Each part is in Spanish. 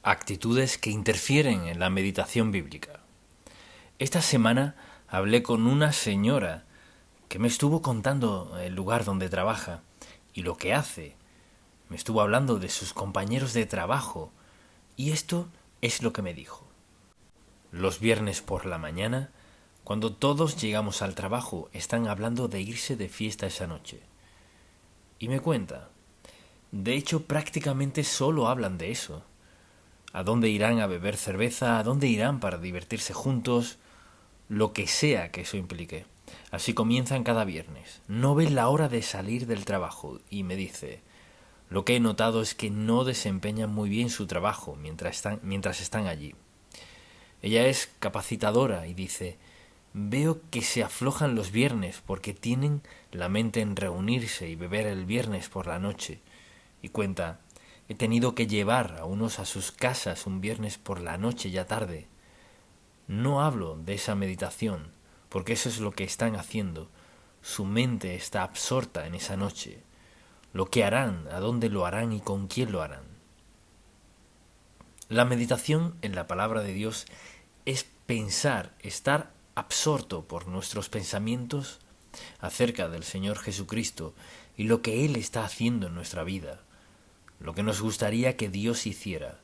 Actitudes que interfieren en la meditación bíblica. Esta semana hablé con una señora que me estuvo contando el lugar donde trabaja y lo que hace. Me estuvo hablando de sus compañeros de trabajo y esto es lo que me dijo. Los viernes por la mañana, cuando todos llegamos al trabajo, están hablando de irse de fiesta esa noche. Y me cuenta, de hecho prácticamente solo hablan de eso. ¿A dónde irán a beber cerveza? ¿A dónde irán para divertirse juntos? Lo que sea que eso implique. Así comienzan cada viernes. No ven la hora de salir del trabajo y me dice, lo que he notado es que no desempeñan muy bien su trabajo mientras están allí. Ella es capacitadora y dice, veo que se aflojan los viernes porque tienen la mente en reunirse y beber el viernes por la noche. Y cuenta, he tenido que llevar a unos a sus casas un viernes por la noche ya tarde. No hablo de esa meditación, porque eso es lo que están haciendo. Su mente está absorta en esa noche. Lo que harán, a dónde lo harán y con quién lo harán. La meditación en la palabra de Dios es pensar, estar absorto por nuestros pensamientos acerca del Señor Jesucristo y lo que Él está haciendo en nuestra vida, lo que nos gustaría que Dios hiciera.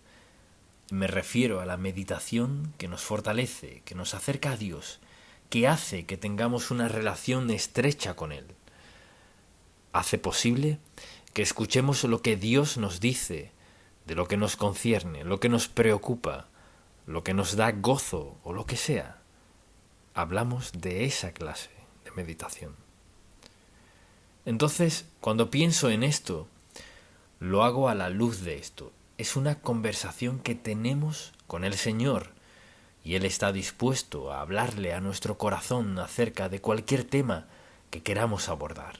Me refiero a la meditación que nos fortalece, que nos acerca a Dios, que hace que tengamos una relación estrecha con Él. Hace posible que escuchemos lo que Dios nos dice, de lo que nos concierne, lo que nos preocupa, lo que nos da gozo o lo que sea. Hablamos de esa clase de meditación. Entonces, cuando pienso en esto, lo hago a la luz de esto. Es una conversación que tenemos con el Señor y Él está dispuesto a hablarle a nuestro corazón acerca de cualquier tema que queramos abordar.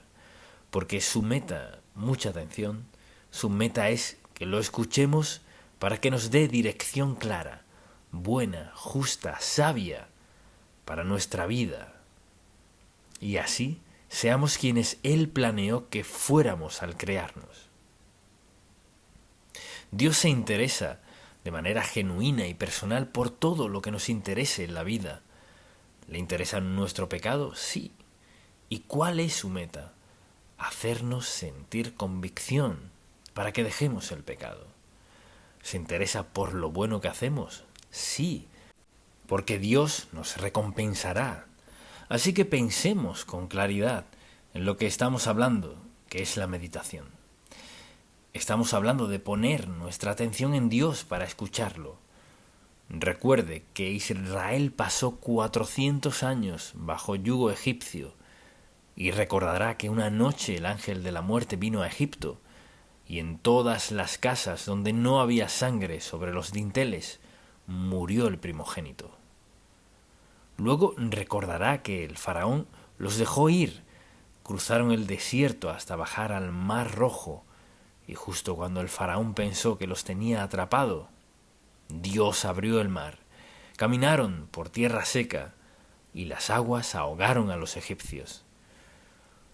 Porque su meta, mucha atención, su meta es que lo escuchemos para que nos dé dirección clara, buena, justa, sabia para nuestra vida. Y así seamos quienes Él planeó que fuéramos al crearnos. Dios se interesa de manera genuina y personal por todo lo que nos interese en la vida. ¿Le interesa nuestro pecado? Sí. ¿Y cuál es su meta? Hacernos sentir convicción para que dejemos el pecado. ¿Se interesa por lo bueno que hacemos? Sí, porque Dios nos recompensará. Así que pensemos con claridad en lo que estamos hablando, que es la meditación. Estamos hablando de poner nuestra atención en Dios para escucharlo. Recuerde que Israel pasó 400 años bajo yugo egipcio y recordará que una noche el ángel de la muerte vino a Egipto y en todas las casas donde no había sangre sobre los dinteles murió el primogénito. Luego recordará que el faraón los dejó ir, cruzaron el desierto hasta bajar al Mar Rojo. Y justo cuando el faraón pensó que los tenía atrapado, Dios abrió el mar. Caminaron por tierra seca y las aguas ahogaron a los egipcios.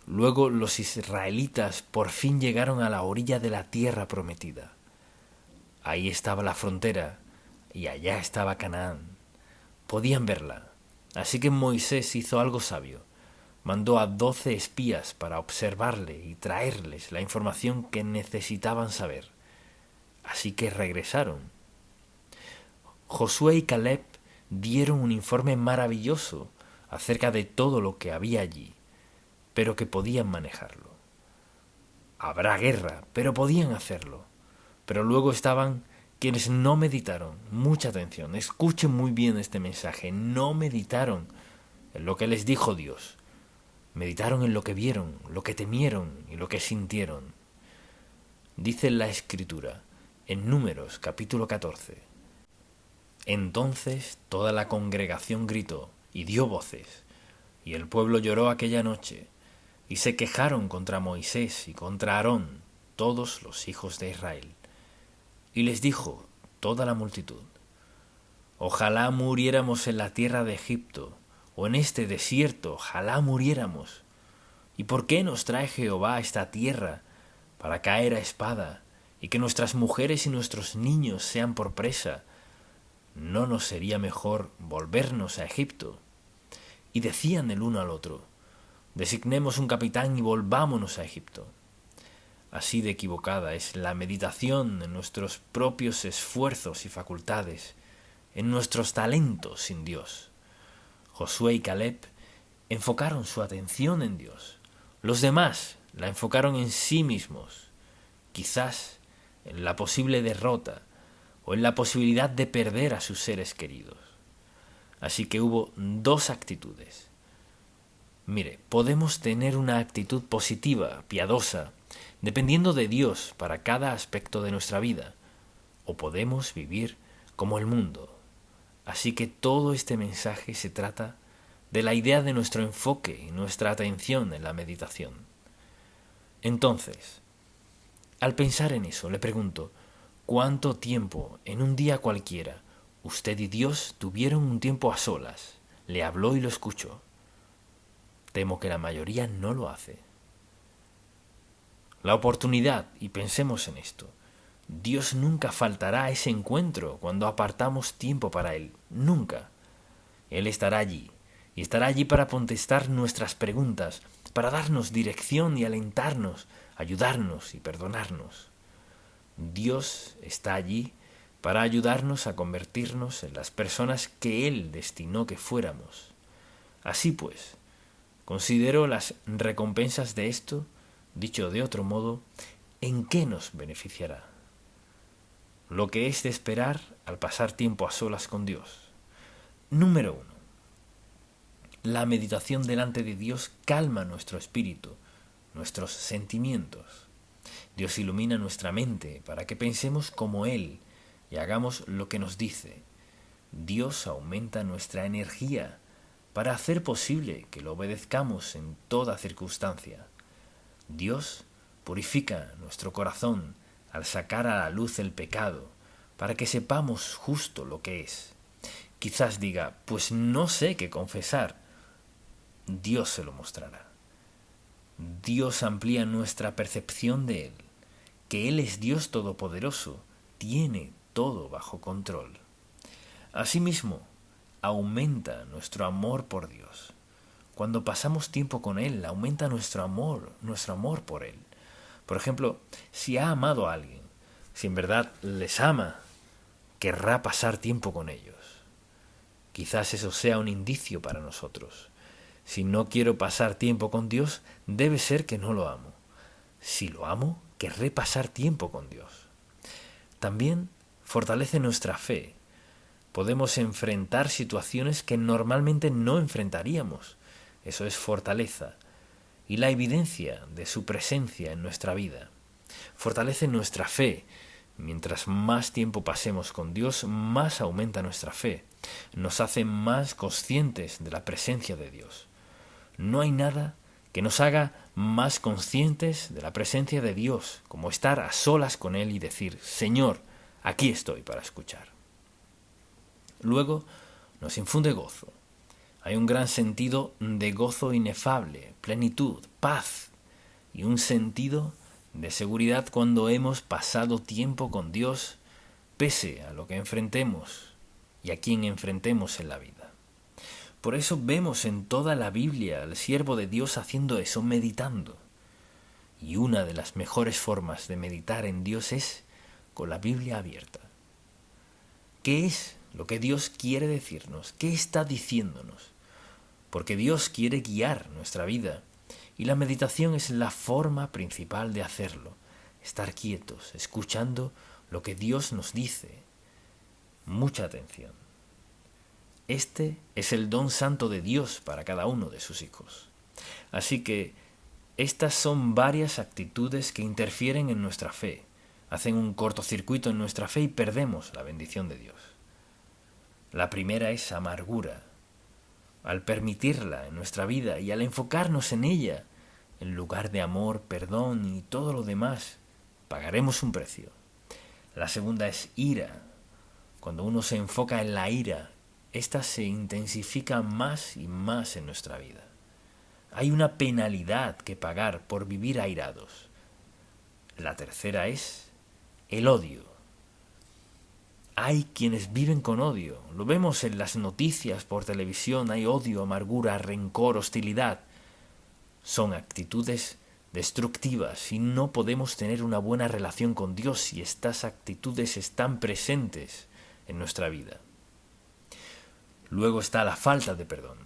Luego los israelitas por fin llegaron a la orilla de la tierra prometida. Ahí estaba la frontera y allá estaba Canaán. Podían verla. Así que Moisés hizo algo sabio. Mandó a 12 espías para observarle y traerles la información que necesitaban saber. Así que regresaron. Josué y Caleb dieron un informe maravilloso acerca de todo lo que había allí, pero que podían manejarlo. Habrá guerra, pero podían hacerlo. Pero luego estaban quienes no meditaron. Mucha atención, escuchen muy bien este mensaje. No meditaron en lo que les dijo Dios. Meditaron en lo que vieron, lo que temieron y lo que sintieron. Dice la Escritura, en Números capítulo 14. Entonces toda la congregación gritó y dio voces, y el pueblo lloró aquella noche, y se quejaron contra Moisés y contra Aarón, todos los hijos de Israel. Y les dijo toda la multitud, ojalá muriéramos en la tierra de Egipto, o en este desierto, ojalá muriéramos. ¿Y por qué nos trae Jehová a esta tierra para caer a espada y que nuestras mujeres y nuestros niños sean por presa, ¿no nos sería mejor volvernos a Egipto? Y decían el uno al otro, designemos un capitán y volvámonos a Egipto. Así de equivocada es la meditación en nuestros propios esfuerzos y facultades, en nuestros talentos sin Dios. Josué y Caleb enfocaron su atención en Dios. Los demás la enfocaron en sí mismos, quizás en la posible derrota o en la posibilidad de perder a sus seres queridos. Así que hubo dos actitudes. Mire, podemos tener una actitud positiva, piadosa, dependiendo de Dios para cada aspecto de nuestra vida, o podemos vivir como el mundo. Así que todo este mensaje se trata de la idea de nuestro enfoque y nuestra atención en la meditación. Entonces, al pensar en eso, le pregunto, ¿cuánto tiempo en un día cualquiera usted y Dios tuvieron un tiempo a solas? ¿Le habló y lo escuchó? Temo que la mayoría no lo hace. La oportunidad, y pensemos en esto, Dios nunca faltará a ese encuentro cuando apartamos tiempo para Él, nunca. Él estará allí, y estará allí para contestar nuestras preguntas, para darnos dirección y alentarnos, ayudarnos y perdonarnos. Dios está allí para ayudarnos a convertirnos en las personas que Él destinó que fuéramos. Así pues, considero las recompensas de esto, dicho de otro modo, ¿en qué nos beneficiará? Lo que es de esperar al pasar tiempo a solas con Dios. Número 1. La meditación delante de Dios calma nuestro espíritu, nuestros sentimientos. Dios ilumina nuestra mente para que pensemos como Él y hagamos lo que nos dice. Dios aumenta nuestra energía para hacer posible que lo obedezcamos en toda circunstancia. Dios purifica nuestro corazón al sacar a la luz el pecado, para que sepamos justo lo que es. Quizás diga, pues no sé qué confesar. Dios se lo mostrará. Dios amplía nuestra percepción de Él, que Él es Dios todopoderoso, tiene todo bajo control. Asimismo, aumenta nuestro amor por Dios. Cuando pasamos tiempo con Él, aumenta nuestro amor por Él. Por ejemplo, si ha amado a alguien, si en verdad les ama, querrá pasar tiempo con ellos. Quizás eso sea un indicio para nosotros. Si no quiero pasar tiempo con Dios, debe ser que no lo amo. Si lo amo, querré pasar tiempo con Dios. También fortalece nuestra fe. Podemos enfrentar situaciones que normalmente no enfrentaríamos. Eso es fortaleza. Y la evidencia de su presencia en nuestra vida. Fortalece nuestra fe. Mientras más tiempo pasemos con Dios, más aumenta nuestra fe. Nos hace más conscientes de la presencia de Dios. No hay nada que nos haga más conscientes de la presencia de Dios, como estar a solas con Él y decir, Señor, aquí estoy para escuchar. Luego nos infunde gozo. Hay un gran sentido de gozo inefable, plenitud, paz y un sentido de seguridad cuando hemos pasado tiempo con Dios, pese a lo que enfrentemos y a quien enfrentemos en la vida. Por eso vemos en toda la Biblia al siervo de Dios haciendo eso, meditando. Y una de las mejores formas de meditar en Dios es con la Biblia abierta. ¿Qué es lo que Dios quiere decirnos? ¿Qué está diciéndonos? Porque Dios quiere guiar nuestra vida y la meditación es la forma principal de hacerlo. Estar quietos, escuchando lo que Dios nos dice. Mucha atención. Este es el don santo de Dios para cada uno de sus hijos. Así que estas son varias actitudes que interfieren en nuestra fe, hacen un cortocircuito en nuestra fe y perdemos la bendición de Dios. La primera es amargura. Al permitirla en nuestra vida y al enfocarnos en ella, en lugar de amor, perdón y todo lo demás, pagaremos un precio. La segunda es ira. Cuando uno se enfoca en la ira, esta se intensifica más y más en nuestra vida. Hay una penalidad que pagar por vivir airados. La tercera es el odio. Hay quienes viven con odio. Lo vemos en las noticias por televisión. Hay odio, amargura, rencor, hostilidad. Son actitudes destructivas y no podemos tener una buena relación con Dios si estas actitudes están presentes en nuestra vida. Luego está la falta de perdón.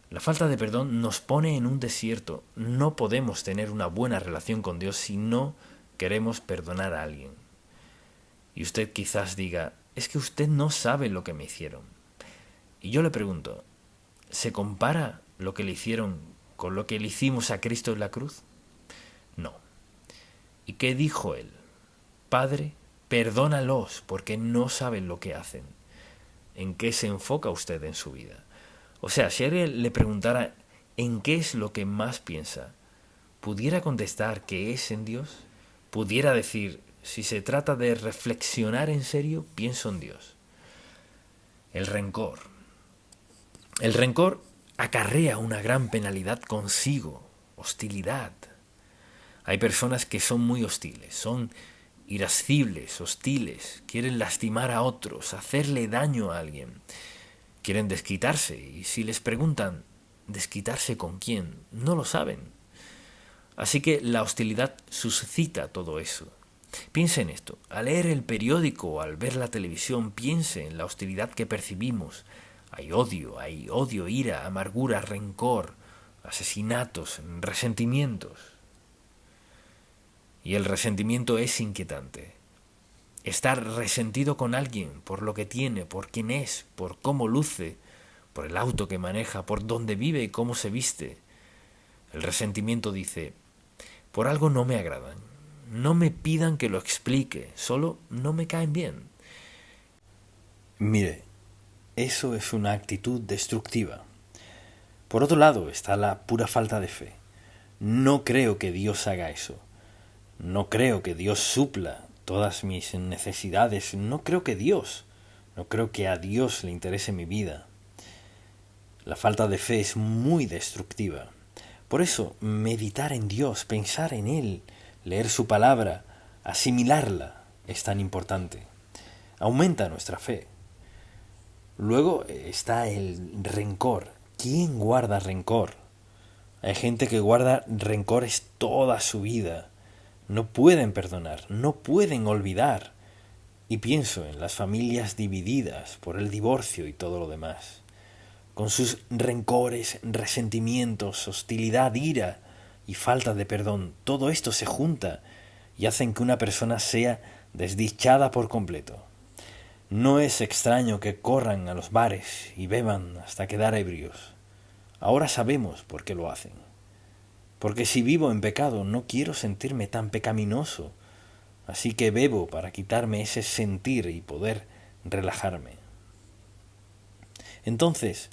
La falta de perdón nos pone en un desierto. No podemos tener una buena relación con Dios si no queremos perdonar a alguien. Y usted quizás diga, es que usted no sabe lo que me hicieron. Y yo le pregunto, ¿se compara lo que le hicieron con lo que le hicimos a Cristo en la cruz? No. ¿Y qué dijo él? Padre, perdónalos porque no saben lo que hacen. ¿En qué se enfoca usted en su vida? O sea, si alguien le preguntara en qué es lo que más piensa, ¿pudiera contestar que es en Dios? ¿Pudiera decir, si se trata de reflexionar en serio, pienso en Dios? El rencor. El rencor acarrea una gran penalidad consigo, hostilidad. Hay personas que son muy hostiles, son irascibles, hostiles, quieren lastimar a otros, hacerle daño a alguien. Quieren desquitarse y si les preguntan, ¿desquitarse con quién? No lo saben. Así que la hostilidad suscita todo eso. Piense en esto. Al leer el periódico o al ver la televisión, piense en la hostilidad que percibimos. Hay odio, ira, amargura, rencor, asesinatos, resentimientos. Y el resentimiento es inquietante. Estar resentido con alguien por lo que tiene, por quién es, por cómo luce, por el auto que maneja, por dónde vive y cómo se viste. El resentimiento dice, por algo no me agradan, no me pidan que lo explique, solo no me caen bien. Mire, eso es una actitud destructiva. Por otro lado está la pura falta de fe. No creo que Dios haga eso. No creo que Dios supla todas mis necesidades. No creo que a Dios le interese mi vida. La falta de fe es muy destructiva. Por eso, meditar en Dios, pensar en Él, leer su palabra, asimilarla, es tan importante. Aumenta nuestra fe. Luego está el rencor. ¿Quién guarda rencor? Hay gente que guarda rencores toda su vida. No pueden perdonar, no pueden olvidar. Y pienso en las familias divididas por el divorcio y todo lo demás. Con sus rencores, resentimientos, hostilidad, ira y falta de perdón, todo esto se junta y hacen que una persona sea desdichada por completo. No es extraño que corran a los bares y beban hasta quedar ebrios. Ahora sabemos por qué lo hacen. Porque si vivo en pecado no quiero sentirme tan pecaminoso, así que bebo para quitarme ese sentir y poder relajarme. Entonces,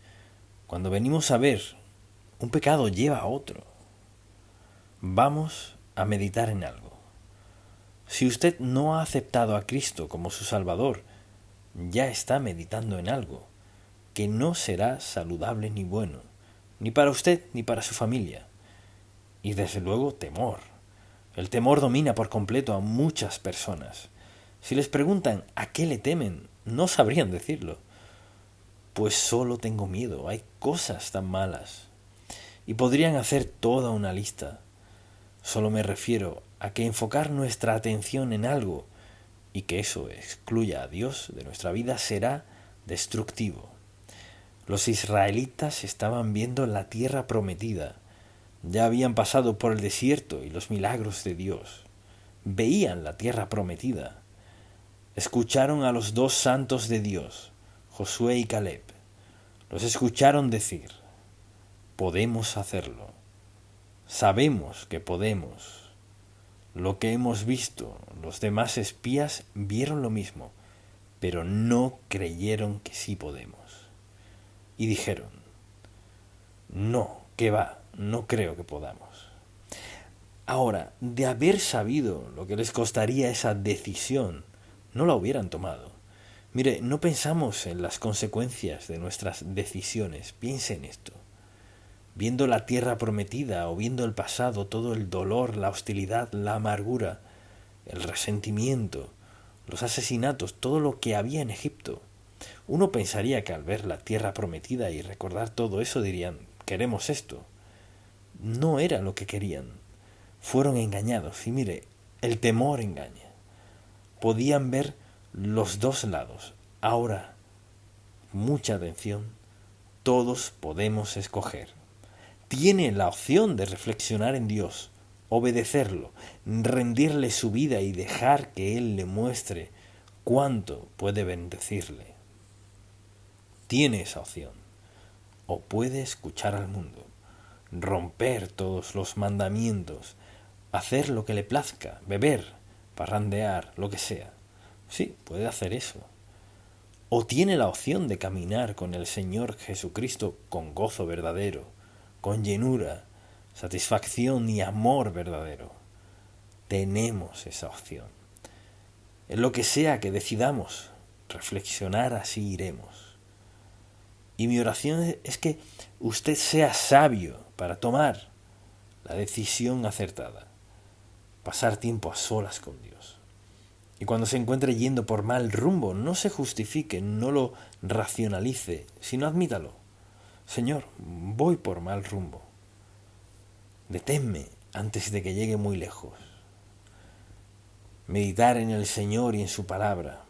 cuando venimos a ver, un pecado lleva a otro. Vamos a meditar en algo. Si usted no ha aceptado a Cristo como su Salvador, ya está meditando en algo que no será saludable ni bueno, ni para usted ni para su familia. Y desde luego temor. El temor domina por completo a muchas personas. Si les preguntan a qué le temen, no sabrían decirlo. Pues solo tengo miedo, hay cosas tan malas. Y podrían hacer toda una lista. Solo me refiero a que enfocar nuestra atención en algo y que eso excluya a Dios de nuestra vida será destructivo. Los israelitas estaban viendo la tierra prometida. Ya habían pasado por el desierto y los milagros de Dios. Veían la tierra prometida. Escucharon a los dos santos de Dios, Josué y Caleb. Los escucharon decir, podemos hacerlo. Sabemos que podemos. Lo que hemos visto, los demás espías vieron lo mismo, pero no creyeron que sí podemos. Y dijeron, no, que va, no creo que podamos. Ahora, de haber sabido lo que les costaría esa decisión, no la hubieran tomado. Mire, no pensamos en las consecuencias de nuestras decisiones, piense en esto. Viendo la tierra prometida o viendo el pasado, todo el dolor, la hostilidad, la amargura, el resentimiento, los asesinatos, todo lo que había en Egipto. Uno pensaría que al ver la tierra prometida y recordar todo eso dirían, queremos esto. No era lo que querían. Fueron engañados. Y mire, el temor engaña. Podían ver los dos lados. Ahora, mucha atención, todos podemos escoger. Tiene la opción de reflexionar en Dios, obedecerlo, rendirle su vida y dejar que Él le muestre cuánto puede bendecirle. Tiene esa opción. O puede escuchar al mundo, romper todos los mandamientos, hacer lo que le plazca, beber, parrandear, lo que sea. Sí, puede hacer eso. O tiene la opción de caminar con el Señor Jesucristo con gozo verdadero, con llenura, satisfacción y amor verdadero. Tenemos esa opción. En lo que sea que decidamos, reflexionar así iremos. Y mi oración es que usted sea sabio para tomar la decisión acertada, pasar tiempo a solas con Dios. Y cuando se encuentre yendo por mal rumbo, no se justifique, no lo racionalice, sino admítalo. Señor, voy por mal rumbo. Deténme antes de que llegue muy lejos. Meditar en el Señor y en su palabra.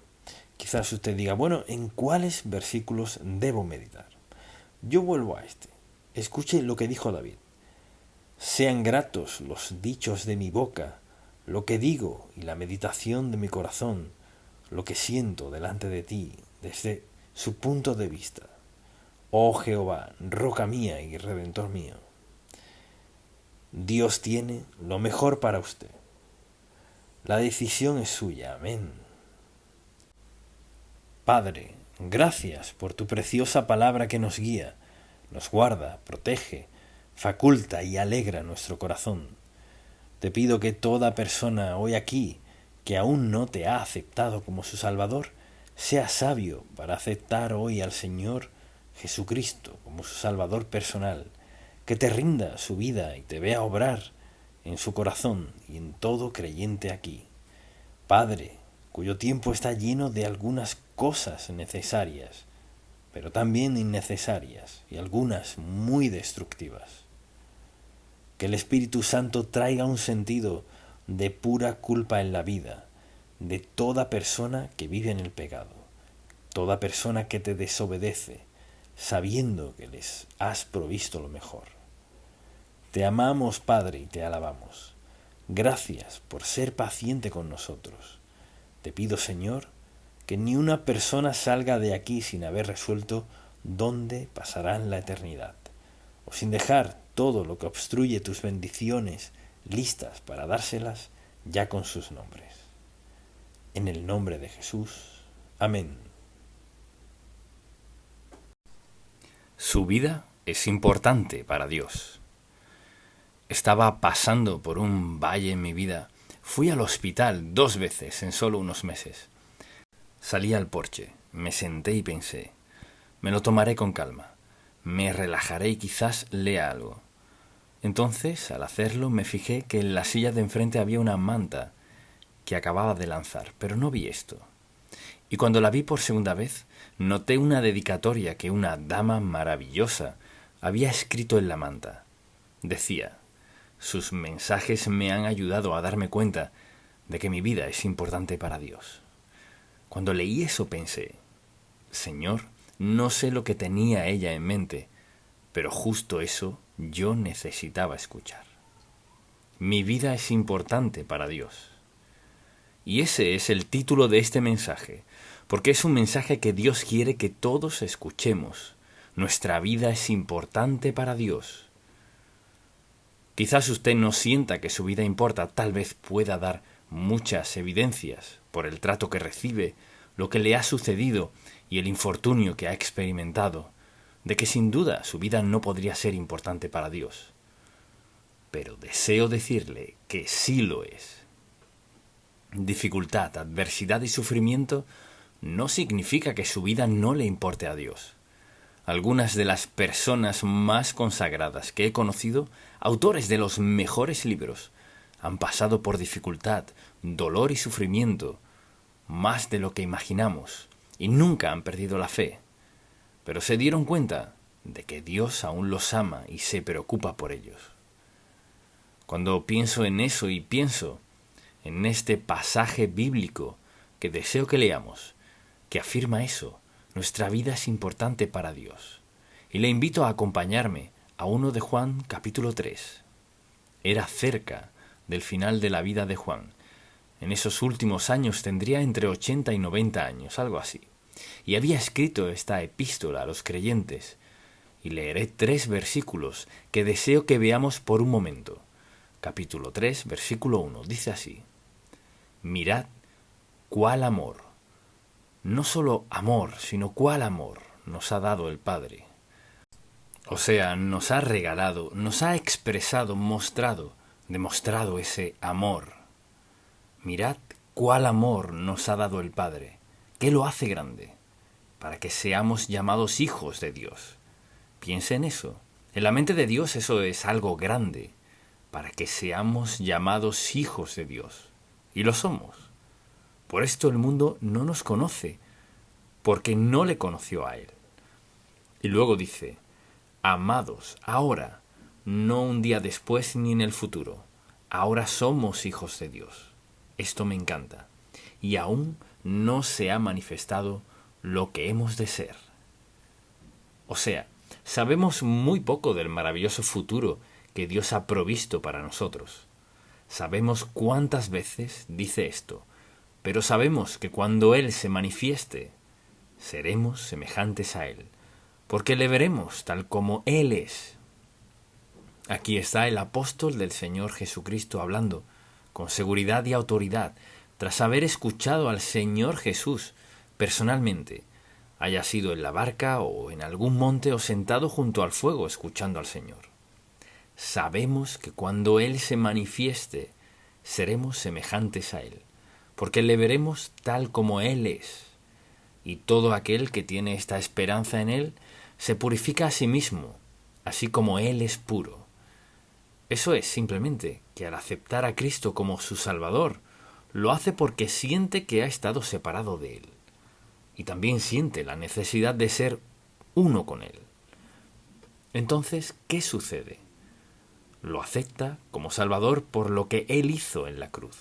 Quizás usted diga, bueno, ¿en cuáles versículos debo meditar? Yo vuelvo a este. Escuche lo que dijo David. Sean gratos los dichos de mi boca, lo que digo y la meditación de mi corazón, lo que siento delante de ti desde su punto de vista. Oh Jehová, roca mía y redentor mío. Dios tiene lo mejor para usted. La decisión es suya. Amén. Padre, gracias por tu preciosa palabra que nos guía, nos guarda, protege, faculta y alegra nuestro corazón. Te pido que toda persona hoy aquí que aún no te ha aceptado como su Salvador, sea sabio para aceptar hoy al Señor Jesucristo como su Salvador personal, que te rinda su vida y te vea obrar en su corazón y en todo creyente aquí. Padre, cuyo tiempo está lleno de algunas cosas necesarias, pero también innecesarias y algunas muy destructivas. Que el Espíritu Santo traiga un sentido de pura culpa en la vida de toda persona que vive en el pecado, toda persona que te desobedece, sabiendo que les has provisto lo mejor. Te amamos, Padre, y te alabamos. Gracias por ser paciente con nosotros. Te pido, Señor, que ni una persona salga de aquí sin haber resuelto dónde pasarán la eternidad, o sin dejar todo lo que obstruye tus bendiciones listas para dárselas ya con sus nombres. En el nombre de Jesús. Amén. Su vida es importante para Dios. Estaba pasando por un valle en mi vida. Fui al hospital 2 veces en solo unos meses. Salí al porche, me senté y pensé, me lo tomaré con calma, me relajaré y quizás lea algo. Entonces, al hacerlo, me fijé que en la silla de enfrente había una manta que acababa de lanzar, pero no vi esto. Y cuando la vi por segunda vez, noté una dedicatoria que una dama maravillosa había escrito en la manta. Decía, sus mensajes me han ayudado a darme cuenta de que mi vida es importante para Dios. Cuando leí eso pensé, Señor, no sé lo que tenía ella en mente, pero justo eso yo necesitaba escuchar. Mi vida es importante para Dios. Y ese es el título de este mensaje, porque es un mensaje que Dios quiere que todos escuchemos. Nuestra vida es importante para Dios. Quizás usted no sienta que su vida importa, tal vez pueda dar muchas evidencias por el trato que recibe, lo que le ha sucedido y el infortunio que ha experimentado, de que sin duda su vida no podría ser importante para Dios. Pero deseo decirle que sí lo es. Dificultad, adversidad y sufrimiento no significa que su vida no le importe a Dios. Algunas de las personas más consagradas que he conocido, autores de los mejores libros, han pasado por dificultad, dolor y sufrimiento, más de lo que imaginamos y nunca han perdido la fe, pero se dieron cuenta de que Dios aún los ama y se preocupa por ellos. Cuando pienso en eso y pienso en este pasaje bíblico que deseo que leamos, que afirma eso, nuestra vida es importante para Dios. Y le invito a acompañarme a 1 de Juan capítulo 3. Era cerca del final de la vida de Juan. En esos últimos años tendría entre 80 y 90 años, algo así. Y había escrito esta epístola a los creyentes. Y leeré 3 versículos que deseo que veamos por un momento. Capítulo 3, versículo 1, dice así: Mirad cuál amor, no solo amor, sino cuál amor nos ha dado el Padre. O sea, nos ha regalado, nos ha expresado, demostrado ese amor. Mirad cuál amor nos ha dado el Padre. ¿Qué lo hace grande? Para que seamos llamados hijos de Dios. Piense en eso. En la mente de Dios eso es algo grande. Para que seamos llamados hijos de Dios. Y lo somos. Por esto el mundo no nos conoce, porque no le conoció a Él. Y luego dice: Amados, ahora, no un día después ni en el futuro. Ahora somos hijos de Dios. Esto me encanta. Y aún no se ha manifestado lo que hemos de ser. O sea, sabemos muy poco del maravilloso futuro que Dios ha provisto para nosotros. Sabemos cuántas veces dice esto, pero sabemos que cuando Él se manifieste, seremos semejantes a Él, porque le veremos tal como Él es. Aquí está el apóstol del Señor Jesucristo hablando, con seguridad y autoridad, tras haber escuchado al Señor Jesús personalmente, haya sido en la barca o en algún monte o sentado junto al fuego escuchando al Señor. Sabemos que cuando Él se manifieste, seremos semejantes a Él, porque le veremos tal como Él es. Y todo aquel que tiene esta esperanza en Él se purifica a sí mismo, así como Él es puro. Eso es simplemente que al aceptar a Cristo como su Salvador, lo hace porque siente que ha estado separado de Él. Y también siente la necesidad de ser uno con Él. Entonces, ¿qué sucede? Lo acepta como Salvador por lo que Él hizo en la cruz.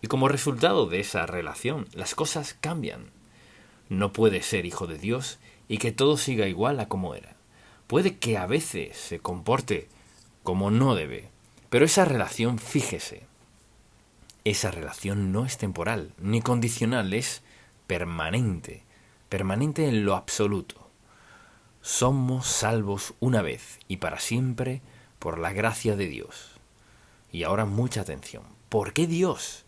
Y como resultado de esa relación, las cosas cambian. No puede ser hijo de Dios y que todo siga igual a como era. Puede que a veces se comporte como no debe, pero esa relación, fíjese, esa relación no es temporal ni condicional, es permanente, permanente en lo absoluto. Somos salvos una vez y para siempre por la gracia de Dios. Y ahora mucha atención. ¿Por qué Dios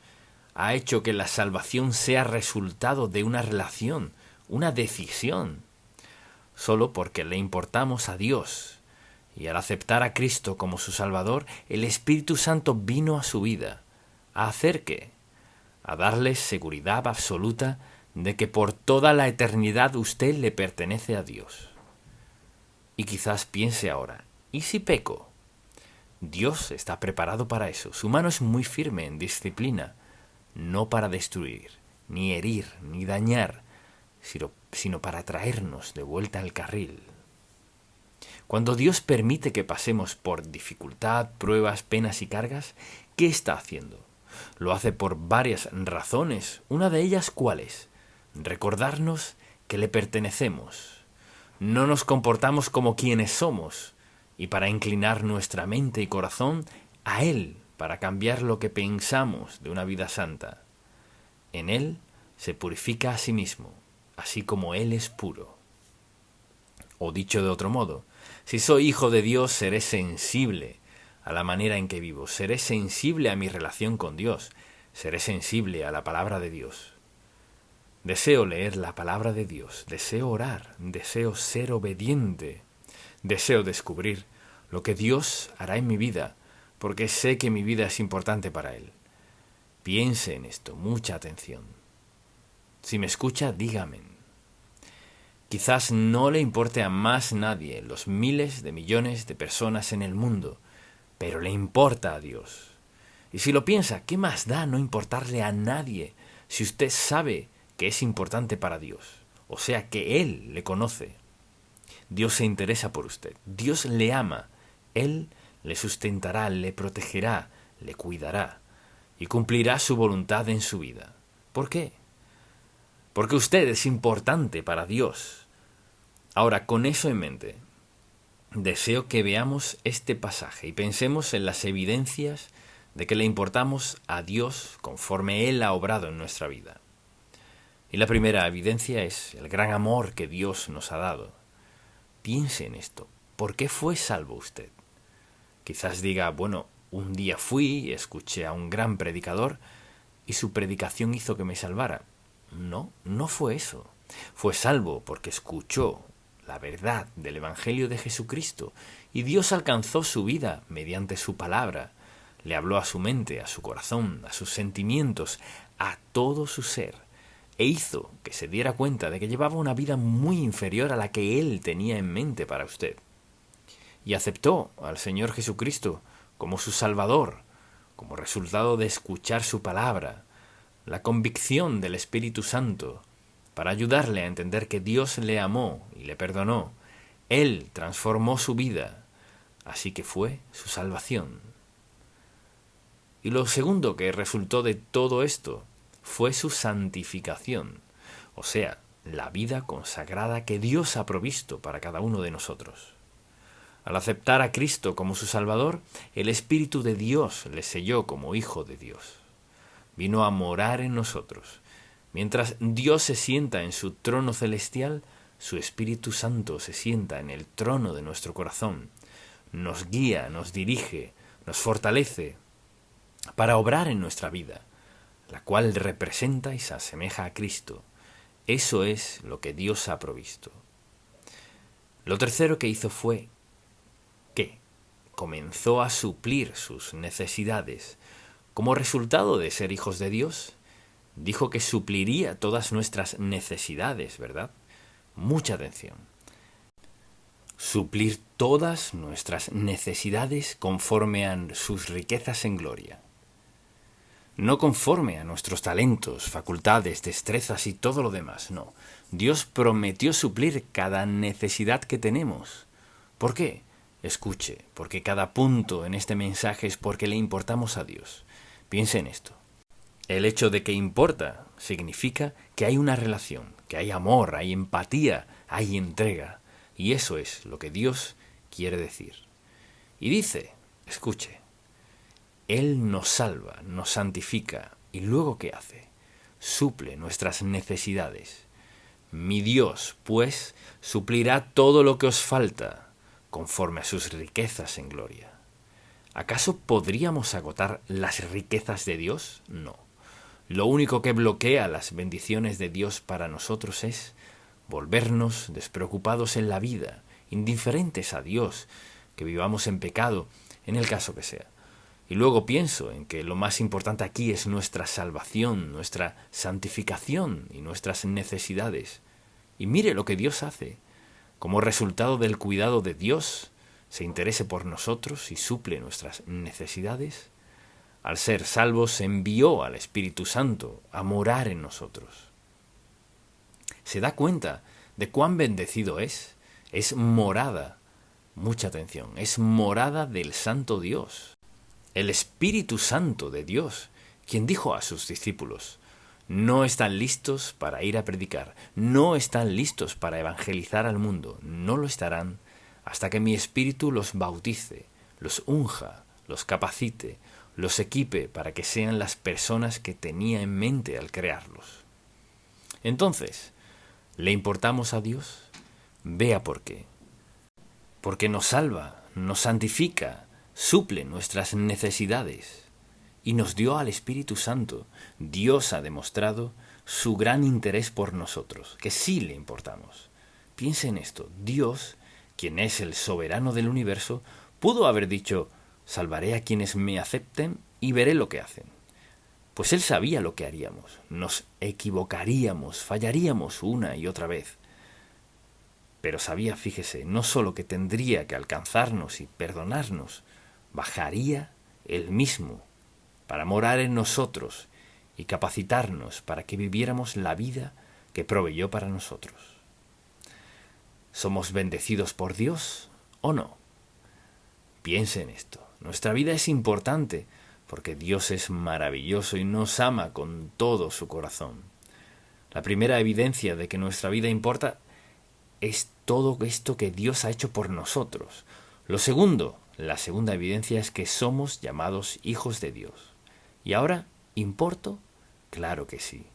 ha hecho que la salvación sea resultado de una relación, una decisión? Solo porque le importamos a Dios. Y al aceptar a Cristo como su Salvador, el Espíritu Santo vino a su vida. ¿A hacer qué? A darle seguridad absoluta de que por toda la eternidad usted le pertenece a Dios. Y quizás piense ahora, ¿y si peco? Dios está preparado para eso. Su mano es muy firme en disciplina, no para destruir, ni herir, ni dañar, sino para traernos de vuelta al carril. Cuando Dios permite que pasemos por dificultad, pruebas, penas y cargas, ¿qué está haciendo? Lo hace por varias razones. Una de ellas, ¿cuál es? Recordarnos que le pertenecemos. No nos comportamos como quienes somos, y para inclinar nuestra mente y corazón a Él, para cambiar lo que pensamos de una vida santa. En Él se purifica a sí mismo, así como Él es puro. O dicho de otro modo, si soy hijo de Dios, seré sensible a la manera en que vivo, seré sensible a mi relación con Dios, seré sensible a la palabra de Dios. Deseo leer la palabra de Dios, deseo orar, deseo ser obediente, deseo descubrir lo que Dios hará en mi vida, porque sé que mi vida es importante para Él. Piense en esto, mucha atención. Si me escucha, dígame. Quizás no le importe a más nadie los miles de millones de personas en el mundo, pero le importa a Dios. Y si lo piensa, ¿qué más da no importarle a nadie si usted sabe que es importante para Dios, o sea que Él le conoce, Dios se interesa por usted, Dios le ama, Él le sustentará, le protegerá, le cuidará y cumplirá su voluntad en su vida. ¿Por qué? Porque usted es importante para Dios. Ahora, con eso en mente, deseo que veamos este pasaje y pensemos en las evidencias de que le importamos a Dios conforme Él ha obrado en nuestra vida. Y la primera evidencia es el gran amor que Dios nos ha dado. Piense en esto. ¿Por qué fue salvo usted? Quizás diga, bueno, un día fui, escuché a un gran predicador y su predicación hizo que me salvara. No, no fue eso. Fue salvo porque escuchó la verdad del Evangelio de Jesucristo y Dios alcanzó su vida mediante su palabra. Le habló a su mente, a su corazón, a sus sentimientos, a todo su ser e hizo que se diera cuenta de que llevaba una vida muy inferior a la que Él tenía en mente para usted. Y aceptó al Señor Jesucristo como su Salvador, como resultado de escuchar su palabra, la convicción del Espíritu Santo, para ayudarle a entender que Dios le amó y le perdonó. Él transformó su vida, así que fue su salvación. Y lo segundo que resultó de todo esto fue su santificación, o sea, la vida consagrada que Dios ha provisto para cada uno de nosotros. Al aceptar a Cristo como su Salvador, el Espíritu de Dios le selló como Hijo de Dios. Vino a morar en nosotros. Mientras Dios se sienta en su trono celestial, su Espíritu Santo se sienta en el trono de nuestro corazón. Nos guía, nos dirige, nos fortalece para obrar en nuestra vida, la cual representa y se asemeja a Cristo. Eso es lo que Dios ha provisto. Lo tercero que hizo fue que comenzó a suplir sus necesidades. Como resultado de ser hijos de Dios, dijo que supliría todas nuestras necesidades, ¿verdad? Mucha atención. Suplir todas nuestras necesidades conforme a sus riquezas en gloria. No conforme a nuestros talentos, facultades, destrezas y todo lo demás, no. Dios prometió suplir cada necesidad que tenemos. ¿Por qué? Escuche, porque cada punto en este mensaje es porque le importamos a Dios. Piense en esto. El hecho de que importa significa que hay una relación, que hay amor, hay empatía, hay entrega. Y eso es lo que Dios quiere decir. Y dice, escuche, Él nos salva, nos santifica, y luego ¿qué hace? Suple nuestras necesidades. Mi Dios, pues, suplirá todo lo que os falta, conforme a sus riquezas en gloria. ¿Acaso podríamos agotar las riquezas de Dios? No. Lo único que bloquea las bendiciones de Dios para nosotros es volvernos despreocupados en la vida, indiferentes a Dios, que vivamos en pecado, en el caso que sea. Y luego pienso en que lo más importante aquí es nuestra salvación, nuestra santificación y nuestras necesidades. Y mire lo que Dios hace. Como resultado del cuidado de Dios, se interese por nosotros y suple nuestras necesidades. Al ser salvos, envió al Espíritu Santo a morar en nosotros. ¿Se da cuenta de cuán bendecido es? Es morada, mucha atención, es morada del Santo Dios. El Espíritu Santo de Dios, quien dijo a sus discípulos, no están listos para ir a predicar, no están listos para evangelizar al mundo, no lo estarán hasta que mi Espíritu los bautice, los unja, los capacite, los equipe para que sean las personas que tenía en mente al crearlos. Entonces, ¿le importamos a Dios? Vea por qué. Porque nos salva, nos santifica, suple nuestras necesidades y nos dio al Espíritu Santo. Dios ha demostrado su gran interés por nosotros, que sí le importamos. Piense en esto, Dios, quien es el soberano del universo, pudo haber dicho, salvaré a quienes me acepten y veré lo que hacen. Pues Él sabía lo que haríamos, nos equivocaríamos, fallaríamos una y otra vez. Pero sabía, fíjese, no solo que tendría que alcanzarnos y perdonarnos, bajaría Él mismo para morar en nosotros y capacitarnos para que viviéramos la vida que proveyó para nosotros. ¿Somos bendecidos por Dios o no? Piense en esto. Nuestra vida es importante porque Dios es maravilloso y nos ama con todo su corazón. La primera evidencia de que nuestra vida importa es todo esto que Dios ha hecho por nosotros. La segunda evidencia es que somos llamados hijos de Dios. ¿Y ahora importo? Claro que sí.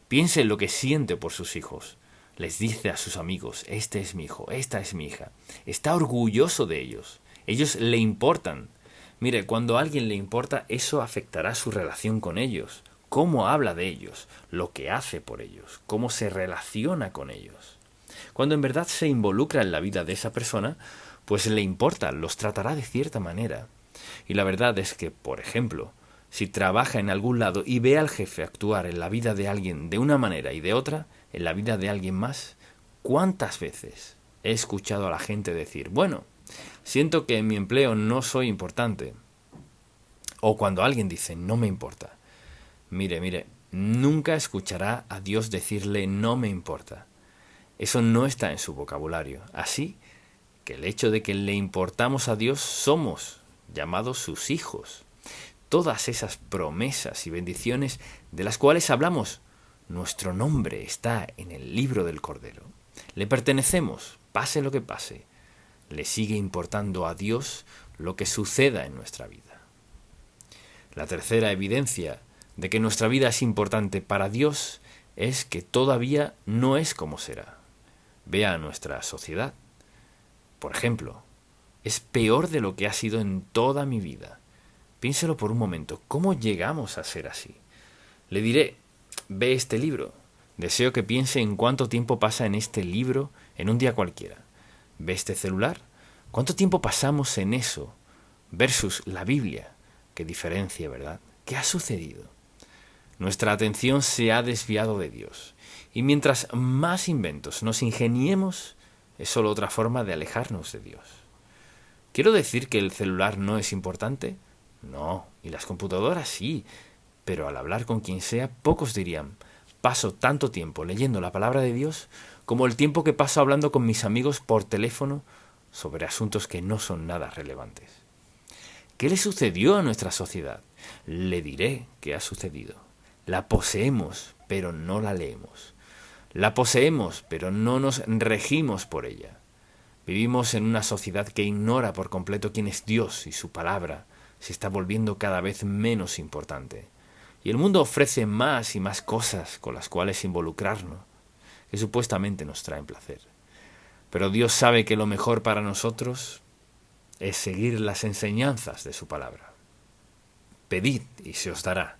Piense en lo que siente por sus hijos. Les dice a sus amigos, este es mi hijo, esta es mi hija. Está orgulloso de ellos. Ellos le importan. Mire, cuando a alguien le importa, eso afectará su relación con ellos. Cómo habla de ellos, lo que hace por ellos, cómo se relaciona con ellos. Cuando en verdad se involucra en la vida de esa persona, pues le importa, los tratará de cierta manera. Y la verdad es que, por ejemplo, si trabaja en algún lado y ve al jefe actuar en la vida de alguien de una manera y de otra, en la vida de alguien más, ¿cuántas veces he escuchado a la gente decir, bueno, siento que en mi empleo no soy importante? O cuando alguien dice, no me importa. Mire, nunca escuchará a Dios decirle no me importa. Eso no está en su vocabulario. Así que el hecho de que le importamos a Dios, somos llamados sus hijos. Todas esas promesas y bendiciones de las cuales hablamos, nuestro nombre está en el libro del Cordero. Le pertenecemos, pase lo que pase. Le sigue importando a Dios lo que suceda en nuestra vida. La tercera evidencia de que nuestra vida es importante para Dios es que todavía no es como será. Vea nuestra sociedad. Por ejemplo, es peor de lo que ha sido en toda mi vida. Piénselo por un momento, ¿cómo llegamos a ser así? Le diré, ve este libro. Deseo que piense en cuánto tiempo pasa en este libro en un día cualquiera. ¿Ve este celular? ¿Cuánto tiempo pasamos en eso versus la Biblia? Qué diferencia, ¿verdad? ¿Qué ha sucedido? Nuestra atención se ha desviado de Dios. Y mientras más inventos nos ingeniemos, es solo otra forma de alejarnos de Dios. ¿Quiero decir que el celular no es importante? No, y las computadoras sí, pero al hablar con quien sea, pocos dirían, paso tanto tiempo leyendo la palabra de Dios como el tiempo que paso hablando con mis amigos por teléfono sobre asuntos que no son nada relevantes. ¿Qué le sucedió a nuestra sociedad? Le diré qué ha sucedido. La poseemos, pero no la leemos. La poseemos, pero no nos regimos por ella. Vivimos en una sociedad que ignora por completo quién es Dios y su palabra se está volviendo cada vez menos importante. Y el mundo ofrece más y más cosas con las cuales involucrarnos, que supuestamente nos traen placer. Pero Dios sabe que lo mejor para nosotros es seguir las enseñanzas de su palabra. Pedid y se os dará.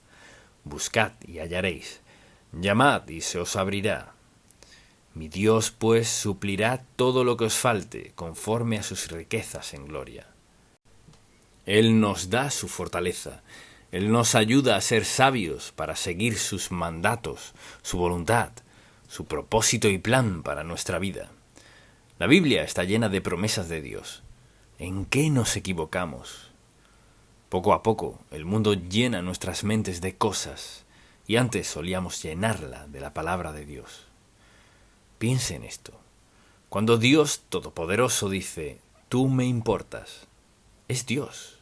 Buscad y hallaréis. Llamad y se os abrirá. Mi Dios, pues, suplirá todo lo que os falte, conforme a sus riquezas en gloria. Él nos da su fortaleza. Él nos ayuda a ser sabios para seguir sus mandatos, su voluntad, su propósito y plan para nuestra vida. La Biblia está llena de promesas de Dios. ¿En qué nos equivocamos? Poco a poco, el mundo llena nuestras mentes de cosas, y antes solíamos llenarla de la palabra de Dios. Piense en esto. Cuando Dios Todopoderoso dice, tú me importas, es Dios.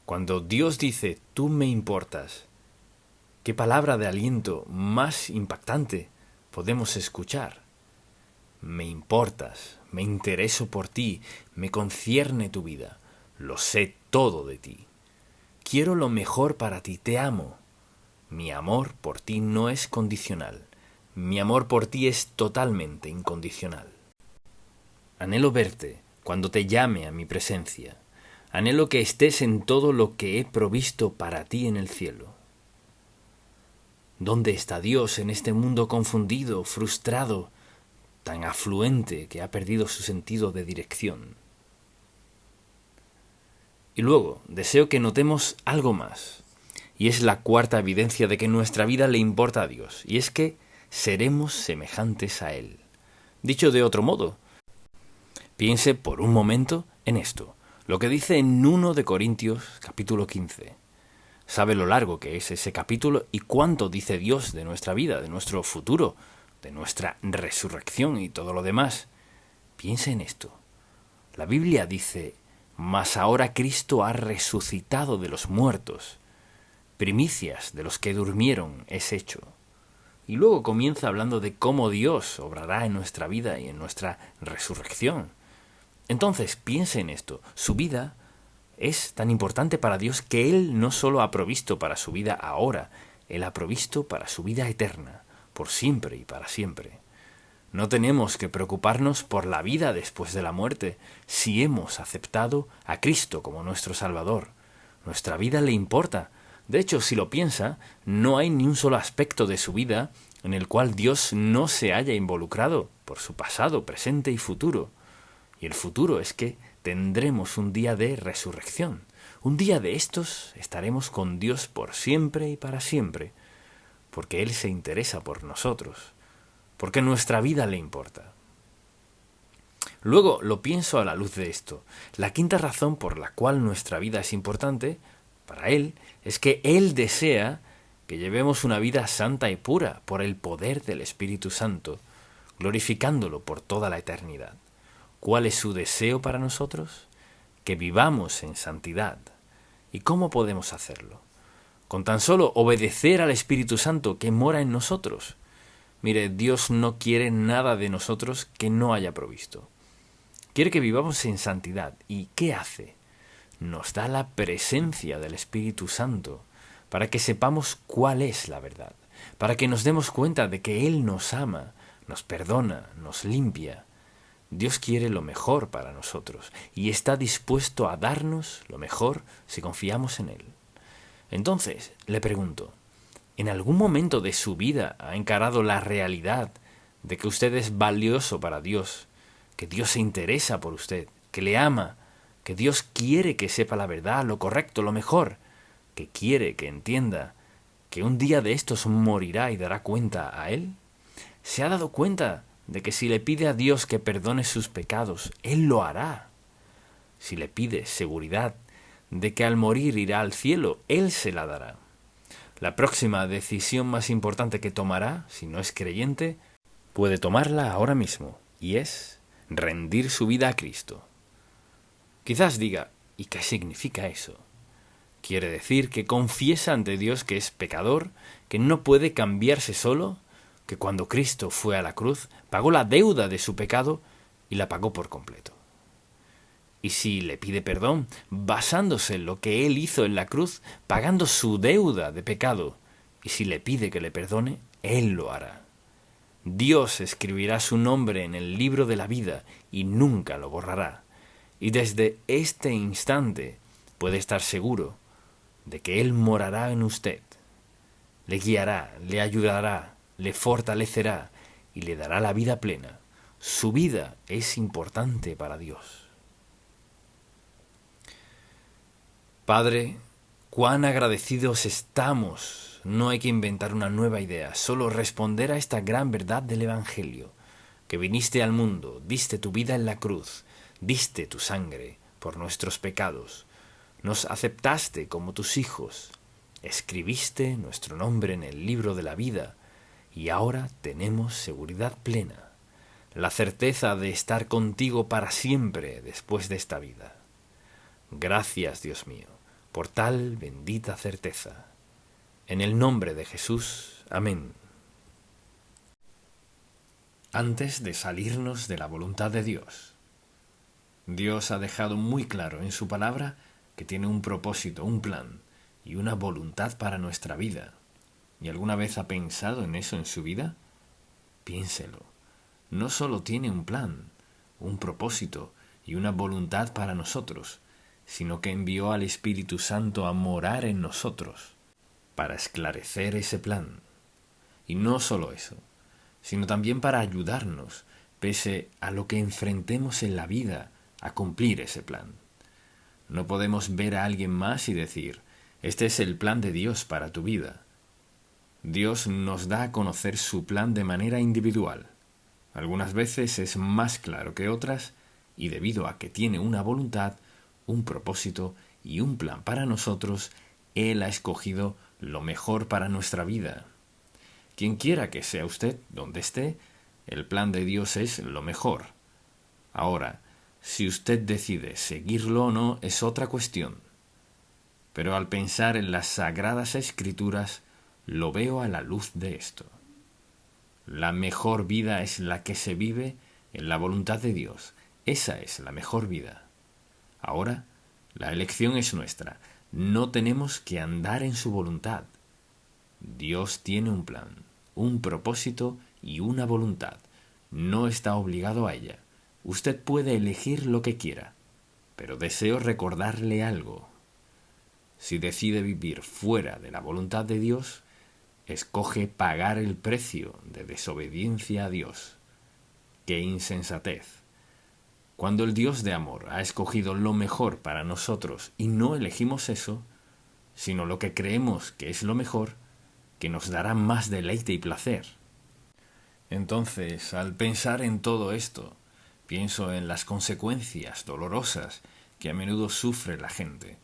Cuando Dios dice, tú me importas, ¿qué palabra de aliento más impactante podemos escuchar? Me importas, me intereso por ti, me concierne tu vida, lo sé todo de ti. Quiero lo mejor para ti, te amo. Mi amor por ti no es condicional. Mi amor por ti es totalmente incondicional. Anhelo verte cuando te llame a mi presencia. Anhelo que estés en todo lo que he provisto para ti en el cielo. ¿Dónde está Dios en este mundo confundido, frustrado, tan afluente que ha perdido su sentido de dirección? Y luego, deseo que notemos algo más, y es la cuarta evidencia de que nuestra vida le importa a Dios, y es que seremos semejantes a Él. Dicho de otro modo, piense por un momento en esto, lo que dice en 1 de Corintios capítulo 15. sabe lo largo que es ese capítulo y cuánto dice Dios de nuestra vida, de nuestro futuro, de nuestra resurrección y todo lo demás. Piense en esto. La Biblia dice: mas ahora Cristo ha resucitado de los muertos. Primicias de los que durmieron es hecho. Y luego comienza hablando de cómo Dios obrará en nuestra vida y en nuestra resurrección. Entonces, piense en esto. Su vida es tan importante para Dios que Él no solo ha provisto para su vida ahora, Él ha provisto para su vida eterna, por siempre y para siempre. No tenemos que preocuparnos por la vida después de la muerte si hemos aceptado a Cristo como nuestro Salvador. Nuestra vida le importa. De hecho, si lo piensa, no hay ni un solo aspecto de su vida en el cual Dios no se haya involucrado por su pasado, presente y futuro. Y el futuro es que tendremos un día de resurrección. Un día de estos estaremos con Dios por siempre y para siempre, porque Él se interesa por nosotros, porque nuestra vida le importa. Luego lo pienso a la luz de esto. La quinta razón por la cual nuestra vida es importante para Él es que Él desea que llevemos una vida santa y pura por el poder del Espíritu Santo, glorificándolo por toda la eternidad. ¿Cuál es su deseo para nosotros? Que vivamos en santidad. ¿Y cómo podemos hacerlo? Con tan solo obedecer al Espíritu Santo que mora en nosotros. Mire, Dios no quiere nada de nosotros que no haya provisto. Quiere que vivamos en santidad. ¿Y qué hace? Nos da la presencia del Espíritu Santo para que sepamos cuál es la verdad, para que nos demos cuenta de que Él nos ama, nos perdona, nos limpia. Dios quiere lo mejor para nosotros y está dispuesto a darnos lo mejor si confiamos en Él. Entonces, le pregunto, ¿en algún momento de su vida ha encarado la realidad de que usted es valioso para Dios, que Dios se interesa por usted, que le ama, que Dios quiere que sepa la verdad, lo correcto, lo mejor, que quiere que entienda que un día de estos morirá y dará cuenta a Él? ¿Se ha dado cuenta de que si le pide a Dios que perdone sus pecados, Él lo hará? Si le pide seguridad de que al morir irá al cielo, Él se la dará. La próxima decisión más importante que tomará, si no es creyente, puede tomarla ahora mismo, y es rendir su vida a Cristo. Quizás diga, ¿y qué significa eso? Quiere decir que confiesa ante Dios que es pecador, que no puede cambiarse solo, que cuando Cristo fue a la cruz, pagó la deuda de su pecado y la pagó por completo. Y si le pide perdón, basándose en lo que Él hizo en la cruz, pagando su deuda de pecado, y si le pide que le perdone, Él lo hará. Dios escribirá su nombre en el libro de la vida y nunca lo borrará. Y desde este instante puede estar seguro de que Él morará en usted, le guiará, le ayudará, le fortalecerá y le dará la vida plena. Su vida es importante para Dios. Padre, cuán agradecidos estamos. No hay que inventar una nueva idea, solo responder a esta gran verdad del Evangelio, que viniste al mundo, diste tu vida en la cruz, diste tu sangre por nuestros pecados, nos aceptaste como tus hijos, escribiste nuestro nombre en el libro de la vida, y ahora tenemos seguridad plena, la certeza de estar contigo para siempre después de esta vida. Gracias, Dios mío, por tal bendita certeza. En el nombre de Jesús. Amén. Antes de salirnos de la voluntad de Dios, Dios ha dejado muy claro en su palabra que tiene un propósito, un plan y una voluntad para nuestra vida. ¿Y alguna vez ha pensado en eso en su vida? Piénselo. No solo tiene un plan, un propósito y una voluntad para nosotros, sino que envió al Espíritu Santo a morar en nosotros, para esclarecer ese plan. Y no solo eso, sino también para ayudarnos, pese a lo que enfrentemos en la vida, a cumplir ese plan. No podemos ver a alguien más y decir, este es el plan de Dios para tu vida. Dios nos da a conocer su plan de manera individual. Algunas veces es más claro que otras, y debido a que tiene una voluntad, un propósito y un plan para nosotros, Él ha escogido lo mejor para nuestra vida. Quien quiera que sea usted, donde esté, el plan de Dios es lo mejor. Ahora, si usted decide seguirlo o no es otra cuestión. Pero al pensar en las Sagradas Escrituras, lo veo a la luz de esto. La mejor vida es la que se vive en la voluntad de Dios. Esa es la mejor vida. Ahora, la elección es nuestra. No tenemos que andar en su voluntad. Dios tiene un plan, un propósito y una voluntad. No está obligado a ella. Usted puede elegir lo que quiera. Pero deseo recordarle algo. Si decide vivir fuera de la voluntad de Dios, escoge pagar el precio de desobediencia a Dios. ¡Qué insensatez! Cuando el Dios de amor ha escogido lo mejor para nosotros y no elegimos eso, sino lo que creemos que es lo mejor, que nos dará más deleite y placer. Entonces, al pensar en todo esto, pienso en las consecuencias dolorosas que a menudo sufre la gente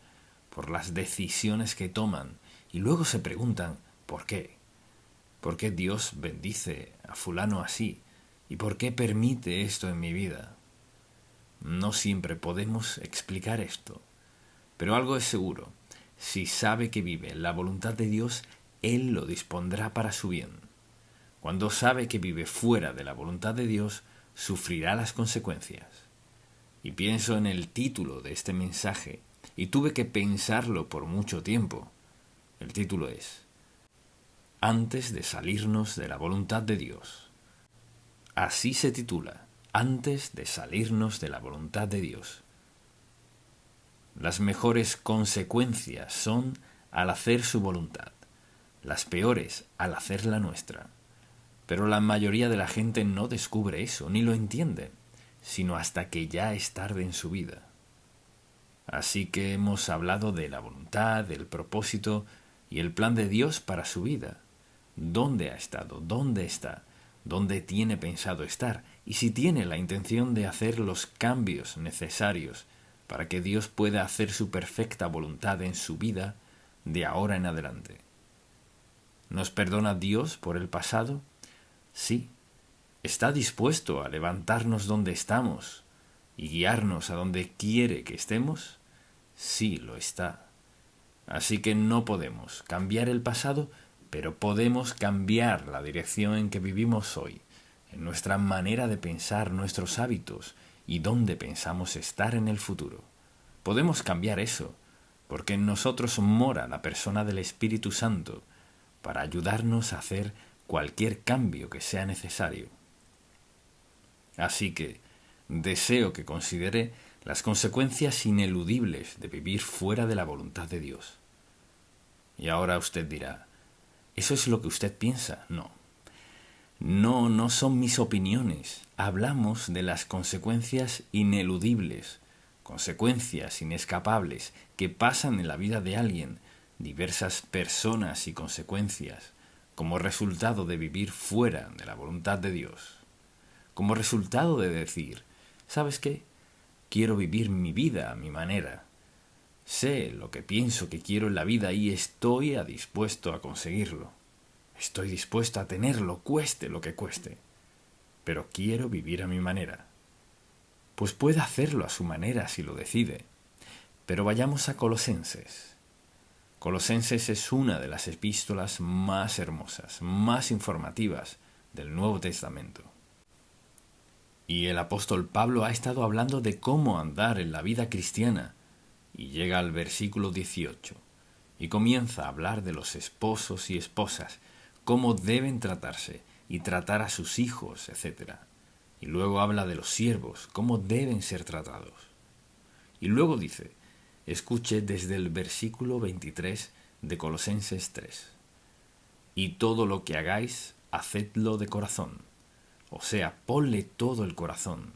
por las decisiones que toman y luego se preguntan ¿por qué? ¿Por qué Dios bendice a fulano así? ¿Y por qué permite esto en mi vida? No siempre podemos explicar esto, pero algo es seguro. Si sabe que vive en la voluntad de Dios, Él lo dispondrá para su bien. Cuando sabe que vive fuera de la voluntad de Dios, sufrirá las consecuencias. Y pienso en el título de este mensaje, y tuve que pensarlo por mucho tiempo. El título es Antes de salirnos de la voluntad de Dios. Así se titula, Antes de salirnos de la voluntad de Dios. Las mejores consecuencias son al hacer su voluntad, las peores al hacer la nuestra. Pero la mayoría de la gente no descubre eso, ni lo entiende, sino hasta que ya es tarde en su vida. Así que hemos hablado de la voluntad, del propósito y el plan de Dios para su vida. ¿Dónde ha estado? ¿Dónde está? ¿Dónde tiene pensado estar? Y si tiene la intención de hacer los cambios necesarios para que Dios pueda hacer su perfecta voluntad en su vida de ahora en adelante. ¿Nos perdona Dios por el pasado? Sí. ¿Está dispuesto a levantarnos donde estamos y guiarnos a donde quiere que estemos? Sí, lo está. Así que no podemos cambiar el pasado, pero podemos cambiar la dirección en que vivimos hoy, en nuestra manera de pensar, nuestros hábitos y dónde pensamos estar en el futuro. Podemos cambiar eso, porque en nosotros mora la persona del Espíritu Santo para ayudarnos a hacer cualquier cambio que sea necesario. Así que deseo que considere las consecuencias ineludibles de vivir fuera de la voluntad de Dios. Y ahora usted dirá, ¿eso es lo que usted piensa? No. No son mis opiniones. Hablamos de las consecuencias ineludibles, consecuencias inescapables que pasan en la vida de alguien, diversas personas y consecuencias, como resultado de vivir fuera de la voluntad de Dios. Como resultado de decir, ¿sabes qué? Quiero vivir mi vida a mi manera. Sé lo que pienso que quiero en la vida y estoy dispuesto a conseguirlo. Estoy dispuesto a tenerlo, cueste lo que cueste. Pero quiero vivir a mi manera. Pues puede hacerlo a su manera si lo decide. Pero vayamos a Colosenses. Colosenses es una de las epístolas más hermosas, más informativas del Nuevo Testamento. Y el apóstol Pablo ha estado hablando de cómo andar en la vida cristiana, y llega al versículo 18, y comienza a hablar de los esposos y esposas, cómo deben tratarse y tratar a sus hijos, etc. Y luego habla de los siervos, cómo deben ser tratados. Y luego dice, escuche desde el versículo 23 de Colosenses 3, y todo lo que hagáis, hacedlo de corazón. O sea, ponle todo el corazón,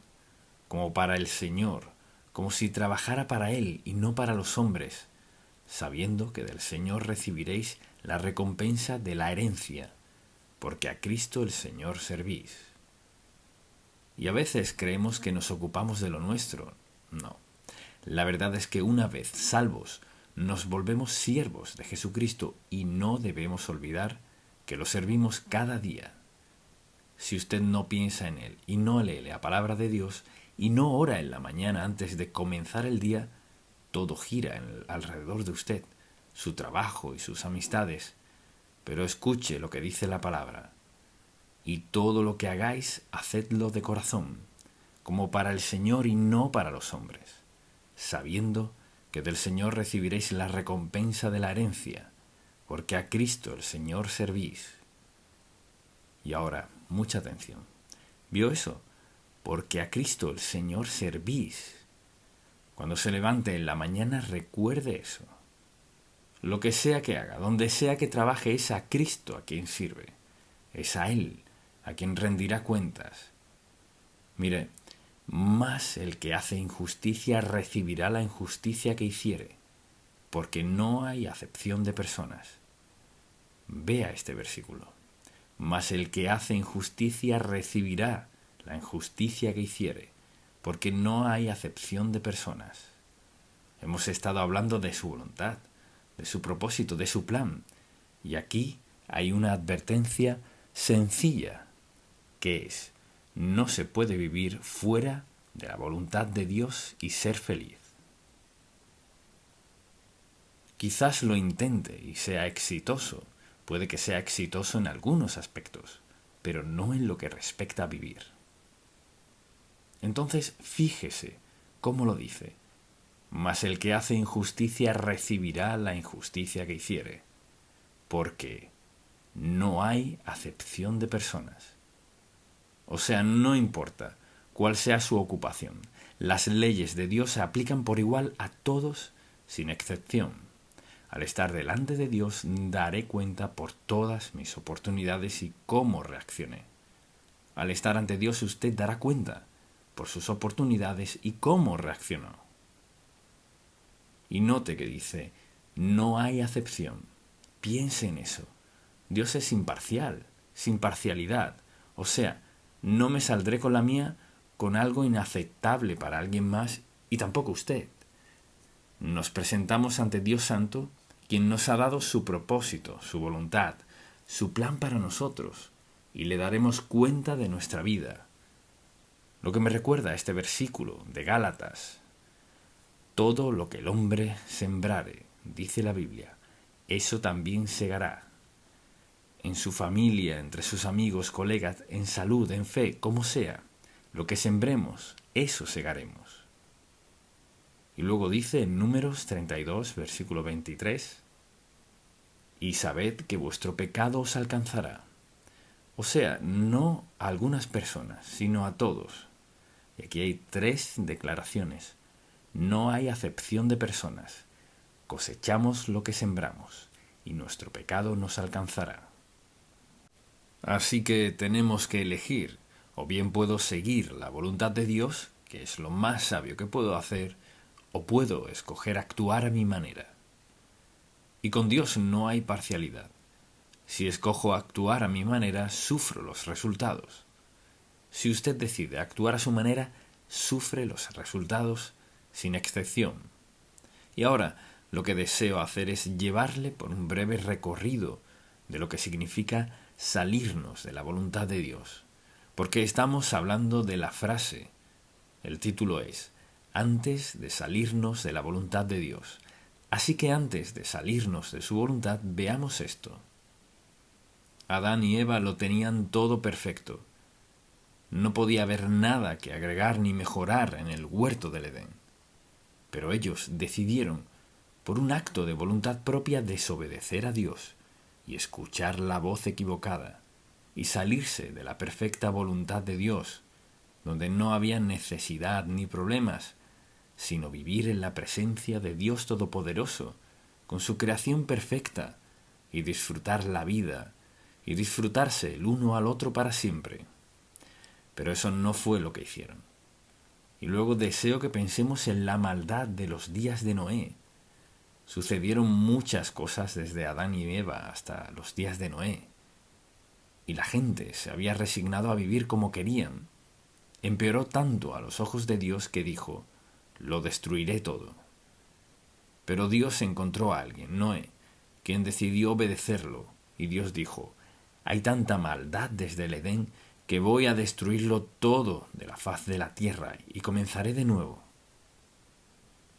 como para el Señor, como si trabajara para Él y no para los hombres, sabiendo que del Señor recibiréis la recompensa de la herencia, porque a Cristo el Señor servís. Y a veces creemos que nos ocupamos de lo nuestro. No. La verdad es que una vez salvos, nos volvemos siervos de Jesucristo y no debemos olvidar que lo servimos cada día. Si usted no piensa en Él y no lee la palabra de Dios y no ora en la mañana antes de comenzar el día, todo gira alrededor de usted, su trabajo y sus amistades. Pero escuche lo que dice la palabra. Y todo lo que hagáis, hacedlo de corazón, como para el Señor y no para los hombres, sabiendo que del Señor recibiréis la recompensa de la herencia, porque a Cristo el Señor servís. Y ahora, mucha atención. ¿Vio eso? Porque a Cristo el Señor servís. Cuando se levante en la mañana, recuerde eso. Lo que sea que haga, donde sea que trabaje, es a Cristo a quien sirve. Es a Él a quien rendirá cuentas. Mire, más el que hace injusticia recibirá la injusticia que hiciere, porque no hay acepción de personas. Vea este versículo. Mas el que hace injusticia recibirá la injusticia que hiciere, porque no hay acepción de personas. Hemos estado hablando de su voluntad, de su propósito, de su plan, y aquí hay una advertencia sencilla, que es: no se puede vivir fuera de la voluntad de Dios y ser feliz. Quizás lo intente y sea exitoso, puede que sea exitoso en algunos aspectos, pero no en lo que respecta a vivir. Entonces, fíjese cómo lo dice: mas el que hace injusticia recibirá la injusticia que hiciere, porque no hay acepción de personas. O sea, no importa cuál sea su ocupación, las leyes de Dios se aplican por igual a todos sin excepción. Al estar delante de Dios daré cuenta por todas mis oportunidades y cómo reaccioné. Al estar ante Dios usted dará cuenta por sus oportunidades y cómo reaccionó. Y note que dice: no hay acepción. Piense en eso. Dios es imparcial, sin parcialidad. O sea, no me saldré con la mía con algo inaceptable para alguien más y tampoco usted. Nos presentamos ante Dios Santo, quien nos ha dado su propósito, su voluntad, su plan para nosotros, y le daremos cuenta de nuestra vida. Lo que me recuerda a este versículo de Gálatas: todo lo que el hombre sembrare, dice la Biblia, eso también segará. En su familia, entre sus amigos, colegas, en salud, en fe, como sea, lo que sembremos, eso segaremos. Y luego dice en Números 32, versículo 23, y sabed que vuestro pecado os alcanzará. O sea, no a algunas personas, sino a todos. Y aquí hay 3 declaraciones. No hay acepción de personas. Cosechamos lo que sembramos, y nuestro pecado nos alcanzará. Así que tenemos que elegir: o bien puedo seguir la voluntad de Dios, que es lo más sabio que puedo hacer, o puedo escoger actuar a mi manera. Y con Dios no hay parcialidad. Si escojo actuar a mi manera, sufro los resultados. Si usted decide actuar a su manera, sufre los resultados sin excepción. Y ahora, lo que deseo hacer es llevarle por un breve recorrido de lo que significa salirnos de la voluntad de Dios, porque estamos hablando de la frase. El título es: antes de salirnos de la voluntad de Dios. Así que antes de salirnos de su voluntad, veamos esto. Adán y Eva lo tenían todo perfecto. No podía haber nada que agregar ni mejorar en el huerto del Edén. Pero ellos decidieron, por un acto de voluntad propia, desobedecer a Dios y escuchar la voz equivocada, y salirse de la perfecta voluntad de Dios, donde no había necesidad ni problemas, sino vivir en la presencia de Dios Todopoderoso, con su creación perfecta, y disfrutar la vida, y disfrutarse el uno al otro para siempre. Pero eso no fue lo que hicieron. Y luego deseo que pensemos en la maldad de los días de Noé. Sucedieron muchas cosas desde Adán y Eva hasta los días de Noé. Y la gente se había resignado a vivir como querían. Empeoró tanto a los ojos de Dios que dijo: lo destruiré todo. Pero Dios encontró a alguien, Noé, quien decidió obedecerlo, y Dios dijo: hay tanta maldad desde el Edén que voy a destruirlo todo de la faz de la tierra y comenzaré de nuevo.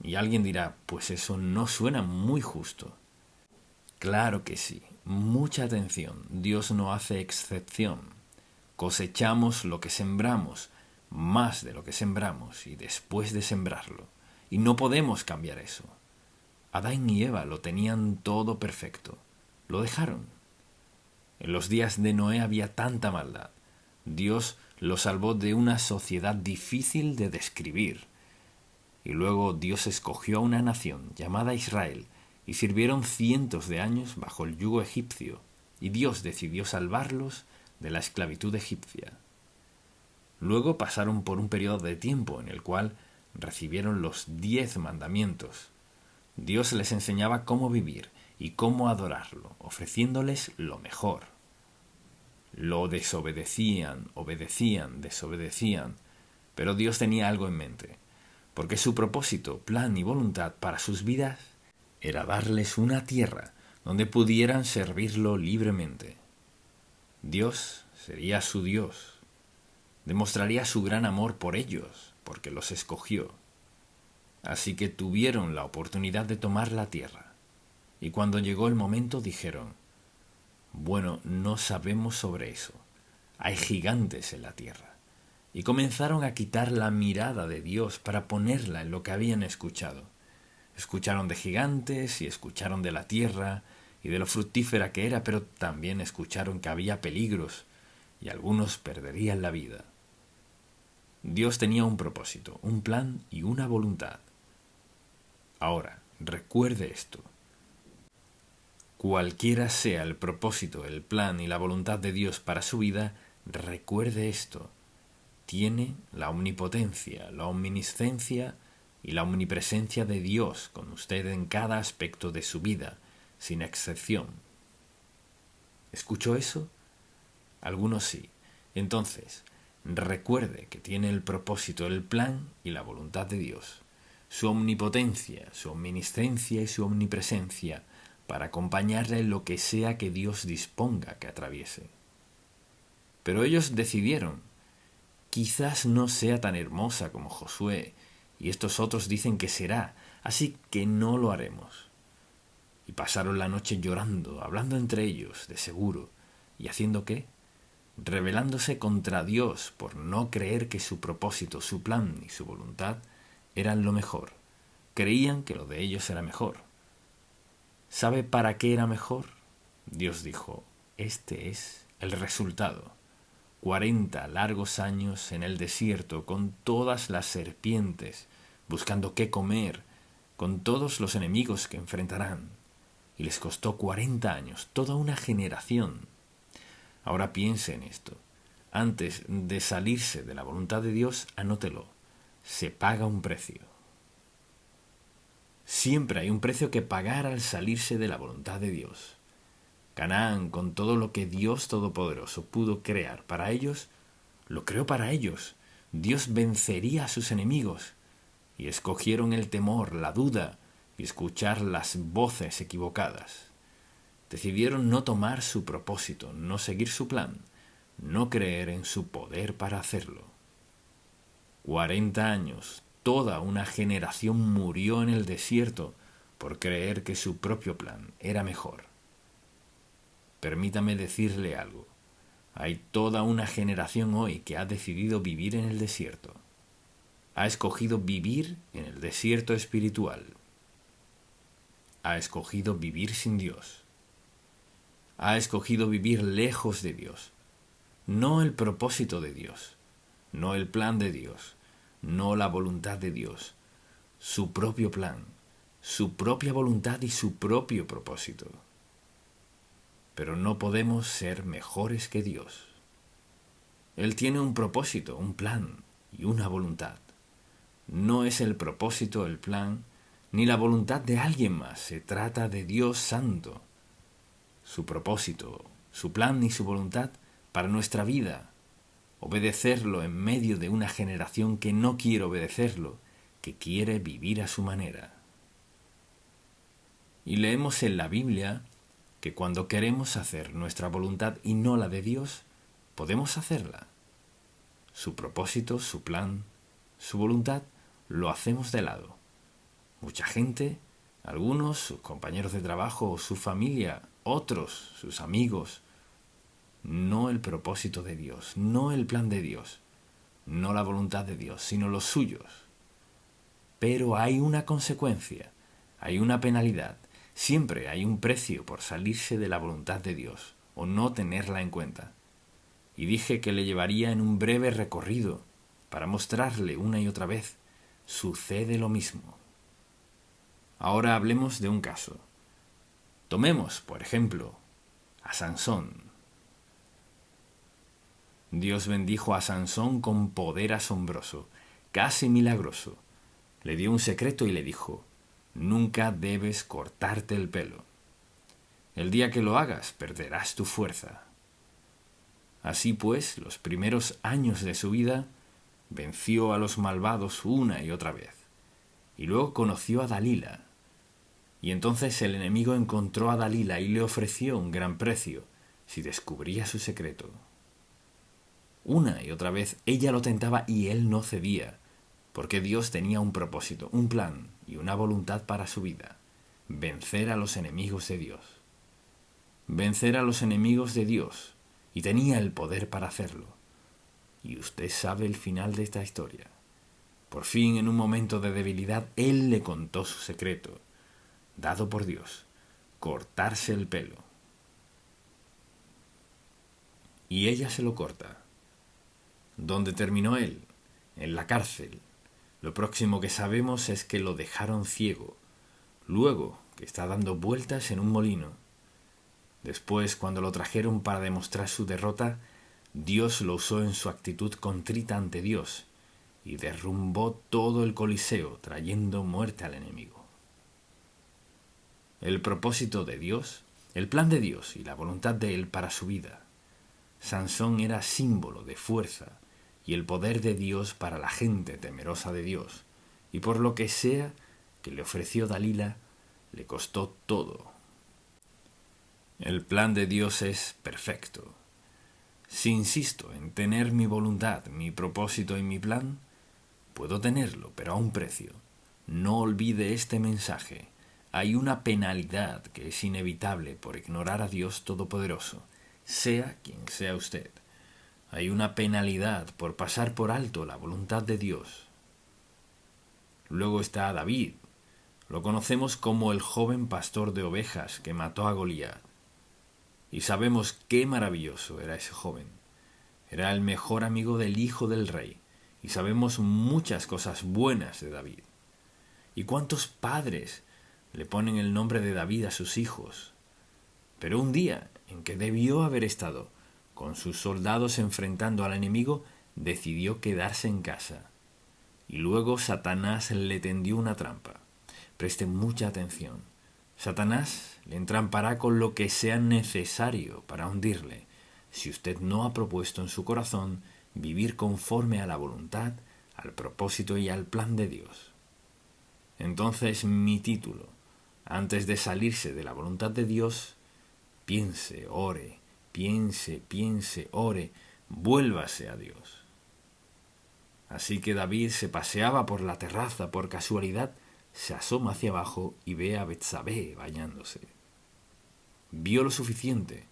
Y alguien dirá: pues eso no suena muy justo. Claro que sí, mucha atención, Dios no hace excepción. Cosechamos lo que sembramos, más de lo que sembramos y después de sembrarlo, y no podemos cambiar eso. Adán y Eva lo tenían todo perfecto, lo dejaron. En los días de Noé había tanta maldad. Dios lo salvó de una sociedad difícil de describir. Y luego Dios escogió a una nación llamada Israel, y sirvieron cientos de años bajo el yugo egipcio, y Dios decidió salvarlos de la esclavitud egipcia. Luego pasaron por un periodo de tiempo en el cual recibieron los 10 mandamientos. Dios les enseñaba cómo vivir y cómo adorarlo, ofreciéndoles lo mejor. Lo desobedecían, obedecían, desobedecían, pero Dios tenía algo en mente, porque su propósito, plan y voluntad para sus vidas era darles una tierra donde pudieran servirlo libremente. Dios sería su Dios, demostraría su gran amor por ellos, porque los escogió. Así que tuvieron la oportunidad de tomar la tierra, y cuando llegó el momento dijeron: bueno, no sabemos sobre eso, hay gigantes en la tierra. Y comenzaron a quitar la mirada de Dios para ponerla en lo que habían escuchado. Escucharon de gigantes y escucharon de la tierra y de lo fructífera que era, pero también escucharon que había peligros y algunos perderían la vida. Dios tenía un propósito, un plan y una voluntad. Ahora, recuerde esto. Cualquiera sea el propósito, el plan y la voluntad de Dios para su vida, recuerde esto. Tiene la omnipotencia, la omniscencia y la omnipresencia de Dios con usted en cada aspecto de su vida, sin excepción. ¿Escuchó eso? Algunos sí. Entonces, recuerde que tiene el propósito, el plan y la voluntad de Dios, su omnipotencia, su omniscencia y su omnipresencia, para acompañarle en lo que sea que Dios disponga que atraviese. Pero ellos decidieron: quizás no sea tan hermosa como Josué, y estos otros dicen que será, así que no lo haremos. Y pasaron la noche llorando, hablando entre ellos, de seguro, ¿y haciendo qué? Rebelándose contra Dios por no creer que su propósito, su plan y su voluntad eran lo mejor. Creían que lo de ellos era mejor. ¿Sabe para qué era mejor? Dios dijo: este es el resultado. 40 largos años en el desierto con todas las serpientes, buscando qué comer, con todos los enemigos que enfrentarán. Y les costó 40 años, toda una generación. Ahora piense en esto. Antes de salirse de la voluntad de Dios, anótelo: se paga un precio. Siempre hay un precio que pagar al salirse de la voluntad de Dios. Canaán, con todo lo que Dios Todopoderoso pudo crear para ellos, lo creó para ellos. Dios vencería a sus enemigos, y escogieron el temor, la duda y escuchar las voces equivocadas. Decidieron no tomar su propósito, no seguir su plan, no creer en su poder para hacerlo. 40 años, toda una generación murió en el desierto por creer que su propio plan era mejor. Permítame decirle algo. Hay toda una generación hoy que ha decidido vivir en el desierto. Ha escogido vivir en el desierto espiritual. Ha escogido vivir sin Dios. Ha escogido vivir lejos de Dios. No el propósito de Dios, no el plan de Dios, no la voluntad de Dios, su propio plan, su propia voluntad y su propio propósito. Pero no podemos ser mejores que Dios. Él tiene un propósito, un plan y una voluntad. No es el propósito, el plan, ni la voluntad de alguien más. Se trata de Dios Santo. Su propósito, su plan y su voluntad para nuestra vida. Obedecerlo en medio de una generación que no quiere obedecerlo, que quiere vivir a su manera. Y leemos en la Biblia que cuando queremos hacer nuestra voluntad y no la de Dios, podemos hacerla. Su propósito, su plan, su voluntad, lo hacemos de lado. Mucha gente, algunos, sus compañeros de trabajo, su familia, otros, sus amigos, no el propósito de Dios, no el plan de Dios, no la voluntad de Dios, sino los suyos. Pero hay una consecuencia, hay una penalidad, siempre hay un precio por salirse de la voluntad de Dios o no tenerla en cuenta. Y dije que le llevaría en un breve recorrido para mostrarle una y otra vez, sucede lo mismo. Ahora hablemos de un caso. Tomemos, por ejemplo, a Sansón. Dios bendijo a Sansón con poder asombroso, casi milagroso. Le dio un secreto y le dijo: nunca debes cortarte el pelo. El día que lo hagas, perderás tu fuerza. Así pues, los primeros años de su vida, venció a los malvados una y otra vez. Y luego conoció a Dalila. Y entonces el enemigo encontró a Dalila y le ofreció un gran precio si descubría su secreto. Una y otra vez ella lo tentaba y él no cedía, porque Dios tenía un propósito, un plan y una voluntad para su vida: vencer a los enemigos de Dios. Vencer a los enemigos de Dios, y tenía el poder para hacerlo. Y usted sabe el final de esta historia. Por fin, en un momento de debilidad, él le contó su secreto, dado por Dios: cortarse el pelo. Y ella se lo corta. ¿Dónde terminó él? En la cárcel. Lo próximo que sabemos es que lo dejaron ciego. Luego, que está dando vueltas en un molino. Después, cuando lo trajeron para demostrar su derrota, Dios lo usó en su actitud contrita ante Dios y derrumbó todo el Coliseo, trayendo muerte al enemigo. El propósito de Dios, el plan de Dios y la voluntad de Él para su vida. Sansón era símbolo de fuerza y el poder de Dios para la gente temerosa de Dios, y por lo que sea que le ofreció Dalila, le costó todo. El plan de Dios es perfecto. Si insisto en tener mi voluntad, mi propósito y mi plan, puedo tenerlo, pero a un precio. No olvide este mensaje. Hay una penalidad que es inevitable por ignorar a Dios Todopoderoso, sea quien sea usted. Hay una penalidad por pasar por alto la voluntad de Dios. Luego está David. Lo conocemos como el joven pastor de ovejas que mató a Goliat. Y sabemos qué maravilloso era ese joven. Era el mejor amigo del hijo del rey. Y sabemos muchas cosas buenas de David. ¿Y cuántos padres le ponen el nombre de David a sus hijos? Pero un día en que debió haber estado con sus soldados enfrentando al enemigo, decidió quedarse en casa. Y luego Satanás le tendió una trampa. Preste mucha atención. Satanás le entrampará con lo que sea necesario para hundirle, si usted no ha propuesto en su corazón vivir conforme a la voluntad, al propósito y al plan de Dios. Entonces mi título, antes de salirse de la voluntad de Dios, piense, ore, ore, vuélvase a Dios. Así que David se paseaba por la terraza por casualidad, se asoma hacia abajo y ve a Betsabé bañándose. Vio lo suficiente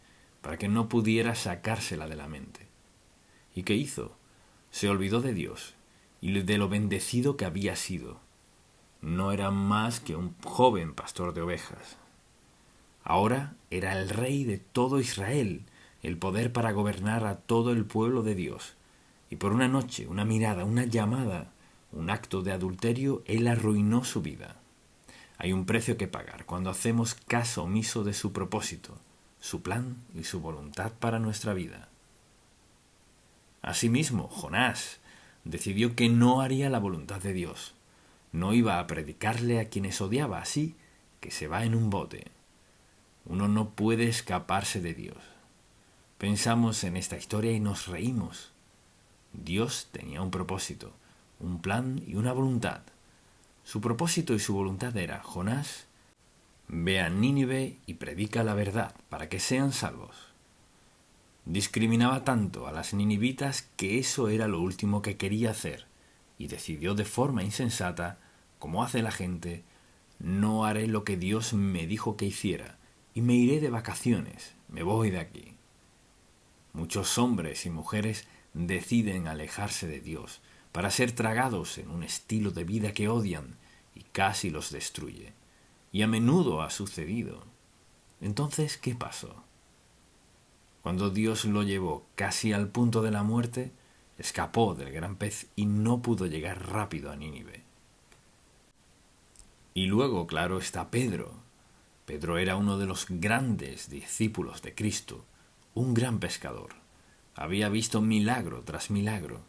para que no pudiera sacársela de la mente. ¿Y qué hizo? Se olvidó de Dios y de lo bendecido que había sido. No era más que un joven pastor de ovejas. Ahora era el rey de todo Israel, el poder para gobernar a todo el pueblo de Dios. Y por una noche, una mirada, una llamada, un acto de adulterio, él arruinó su vida. Hay un precio que pagar cuando hacemos caso omiso de su propósito, su plan y su voluntad para nuestra vida. Asimismo, Jonás decidió que no haría la voluntad de Dios. No iba a predicarle a quienes odiaba, así que se va en un bote. Uno no puede escaparse de Dios. Pensamos en esta historia y nos reímos. Dios tenía un propósito, un plan y una voluntad. Su propósito y su voluntad era: Jonás, Ve a Nínive y predica la verdad para que sean salvos. Discriminaba tanto a las ninivitas que eso era lo último que quería hacer, y decidió de forma insensata, como hace la gente: no haré lo que Dios me dijo que hiciera, y me iré de vacaciones, me voy de aquí. Muchos hombres y mujeres deciden alejarse de Dios para ser tragados en un estilo de vida que odian y casi los destruye. Y a menudo ha sucedido. Entonces, ¿qué pasó? Cuando Dios lo llevó casi al punto de la muerte, escapó del gran pez y no pudo llegar rápido a Nínive. Y luego, claro, está Pedro. Pedro era uno de los grandes discípulos de Cristo, un gran pescador. Había visto milagro tras milagro.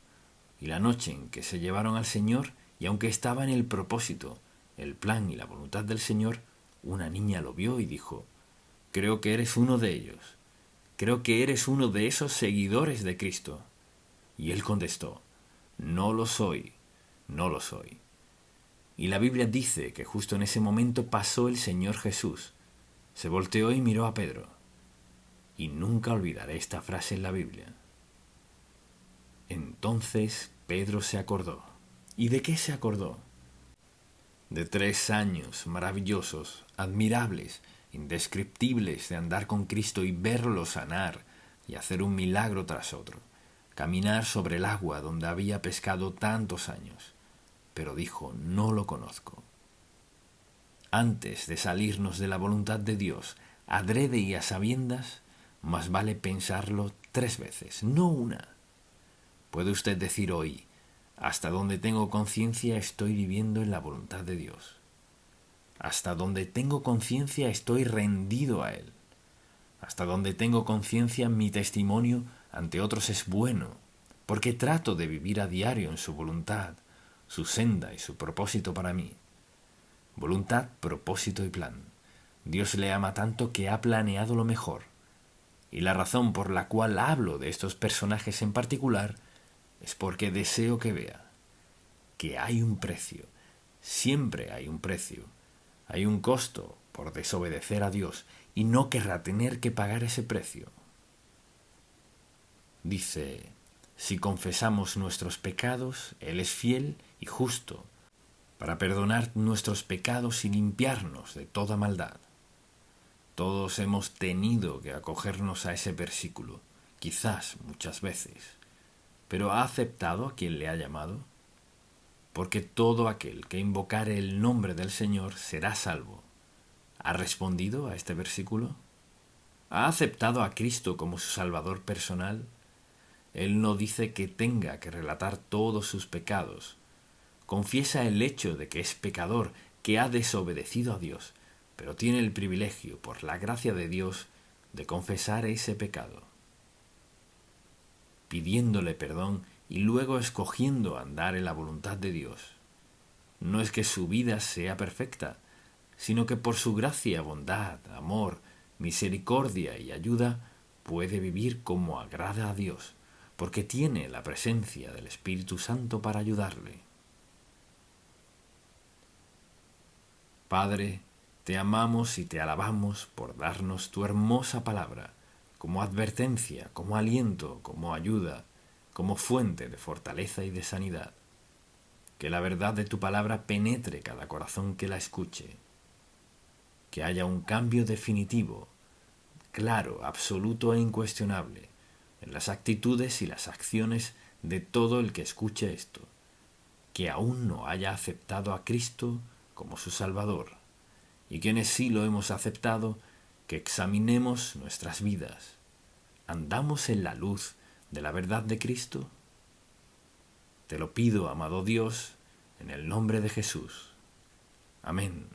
Y la noche en que se llevaron al Señor, y aunque estaba en el propósito, el plan y la voluntad del Señor, una niña lo vio y dijo: creo que eres uno de ellos. Creo que eres uno de esos seguidores de Cristo. Y él contestó: no lo soy, no lo soy. Y la Biblia dice que justo en ese momento pasó el Señor Jesús. Se volteó y miró a Pedro. Y nunca olvidaré esta frase en la Biblia. Entonces Pedro se acordó. ¿Y de qué se acordó? De 3 años maravillosos, admirables, indescriptibles de andar con Cristo y verlo sanar y hacer un milagro tras otro, caminar sobre el agua donde había pescado tantos años. Pero dijo: no lo conozco. Antes de salirnos de la voluntad de Dios, adrede y a sabiendas, más vale pensarlo 3 veces, no una. Puede usted decir hoy: hasta donde tengo conciencia estoy viviendo en la voluntad de Dios. Hasta donde tengo conciencia estoy rendido a Él. Hasta donde tengo conciencia mi testimonio ante otros es bueno, porque trato de vivir a diario en su voluntad, su senda y su propósito para mí. Voluntad, propósito y plan. Dios le ama tanto que ha planeado lo mejor. Y la razón por la cual hablo de estos personajes en particular es porque deseo que vea que hay un precio, siempre hay un precio, hay un costo por desobedecer a Dios y no querrá tener que pagar ese precio. Dice: si confesamos nuestros pecados, Él es fiel y justo para perdonar nuestros pecados y limpiarnos de toda maldad. Todos hemos tenido que acogernos a ese versículo, quizás muchas veces. ¿Pero ha aceptado a quien le ha llamado? Porque todo aquel que invocare el nombre del Señor será salvo. ¿Ha respondido a este versículo? ¿Ha aceptado a Cristo como su Salvador personal? Él no dice que tenga que relatar todos sus pecados. Confiesa el hecho de que es pecador, que ha desobedecido a Dios, pero tiene el privilegio, por la gracia de Dios, de confesar ese pecado, pidiéndole perdón y luego escogiendo andar en la voluntad de Dios. No es que su vida sea perfecta, sino que por su gracia, bondad, amor, misericordia y ayuda puede vivir como agrada a Dios, porque tiene la presencia del Espíritu Santo para ayudarle. Padre, te amamos y te alabamos por darnos tu hermosa palabra, como advertencia, como aliento, como ayuda, como fuente de fortaleza y de sanidad. Que la verdad de tu palabra penetre cada corazón que la escuche. Que haya un cambio definitivo, claro, absoluto e incuestionable, en las actitudes y las acciones de todo el que escuche esto, que aún no haya aceptado a Cristo como su Salvador, y quienes sí lo hemos aceptado, que examinemos nuestras vidas. ¿Andamos en la luz de la verdad de Cristo? Te lo pido, amado Dios, en el nombre de Jesús. Amén.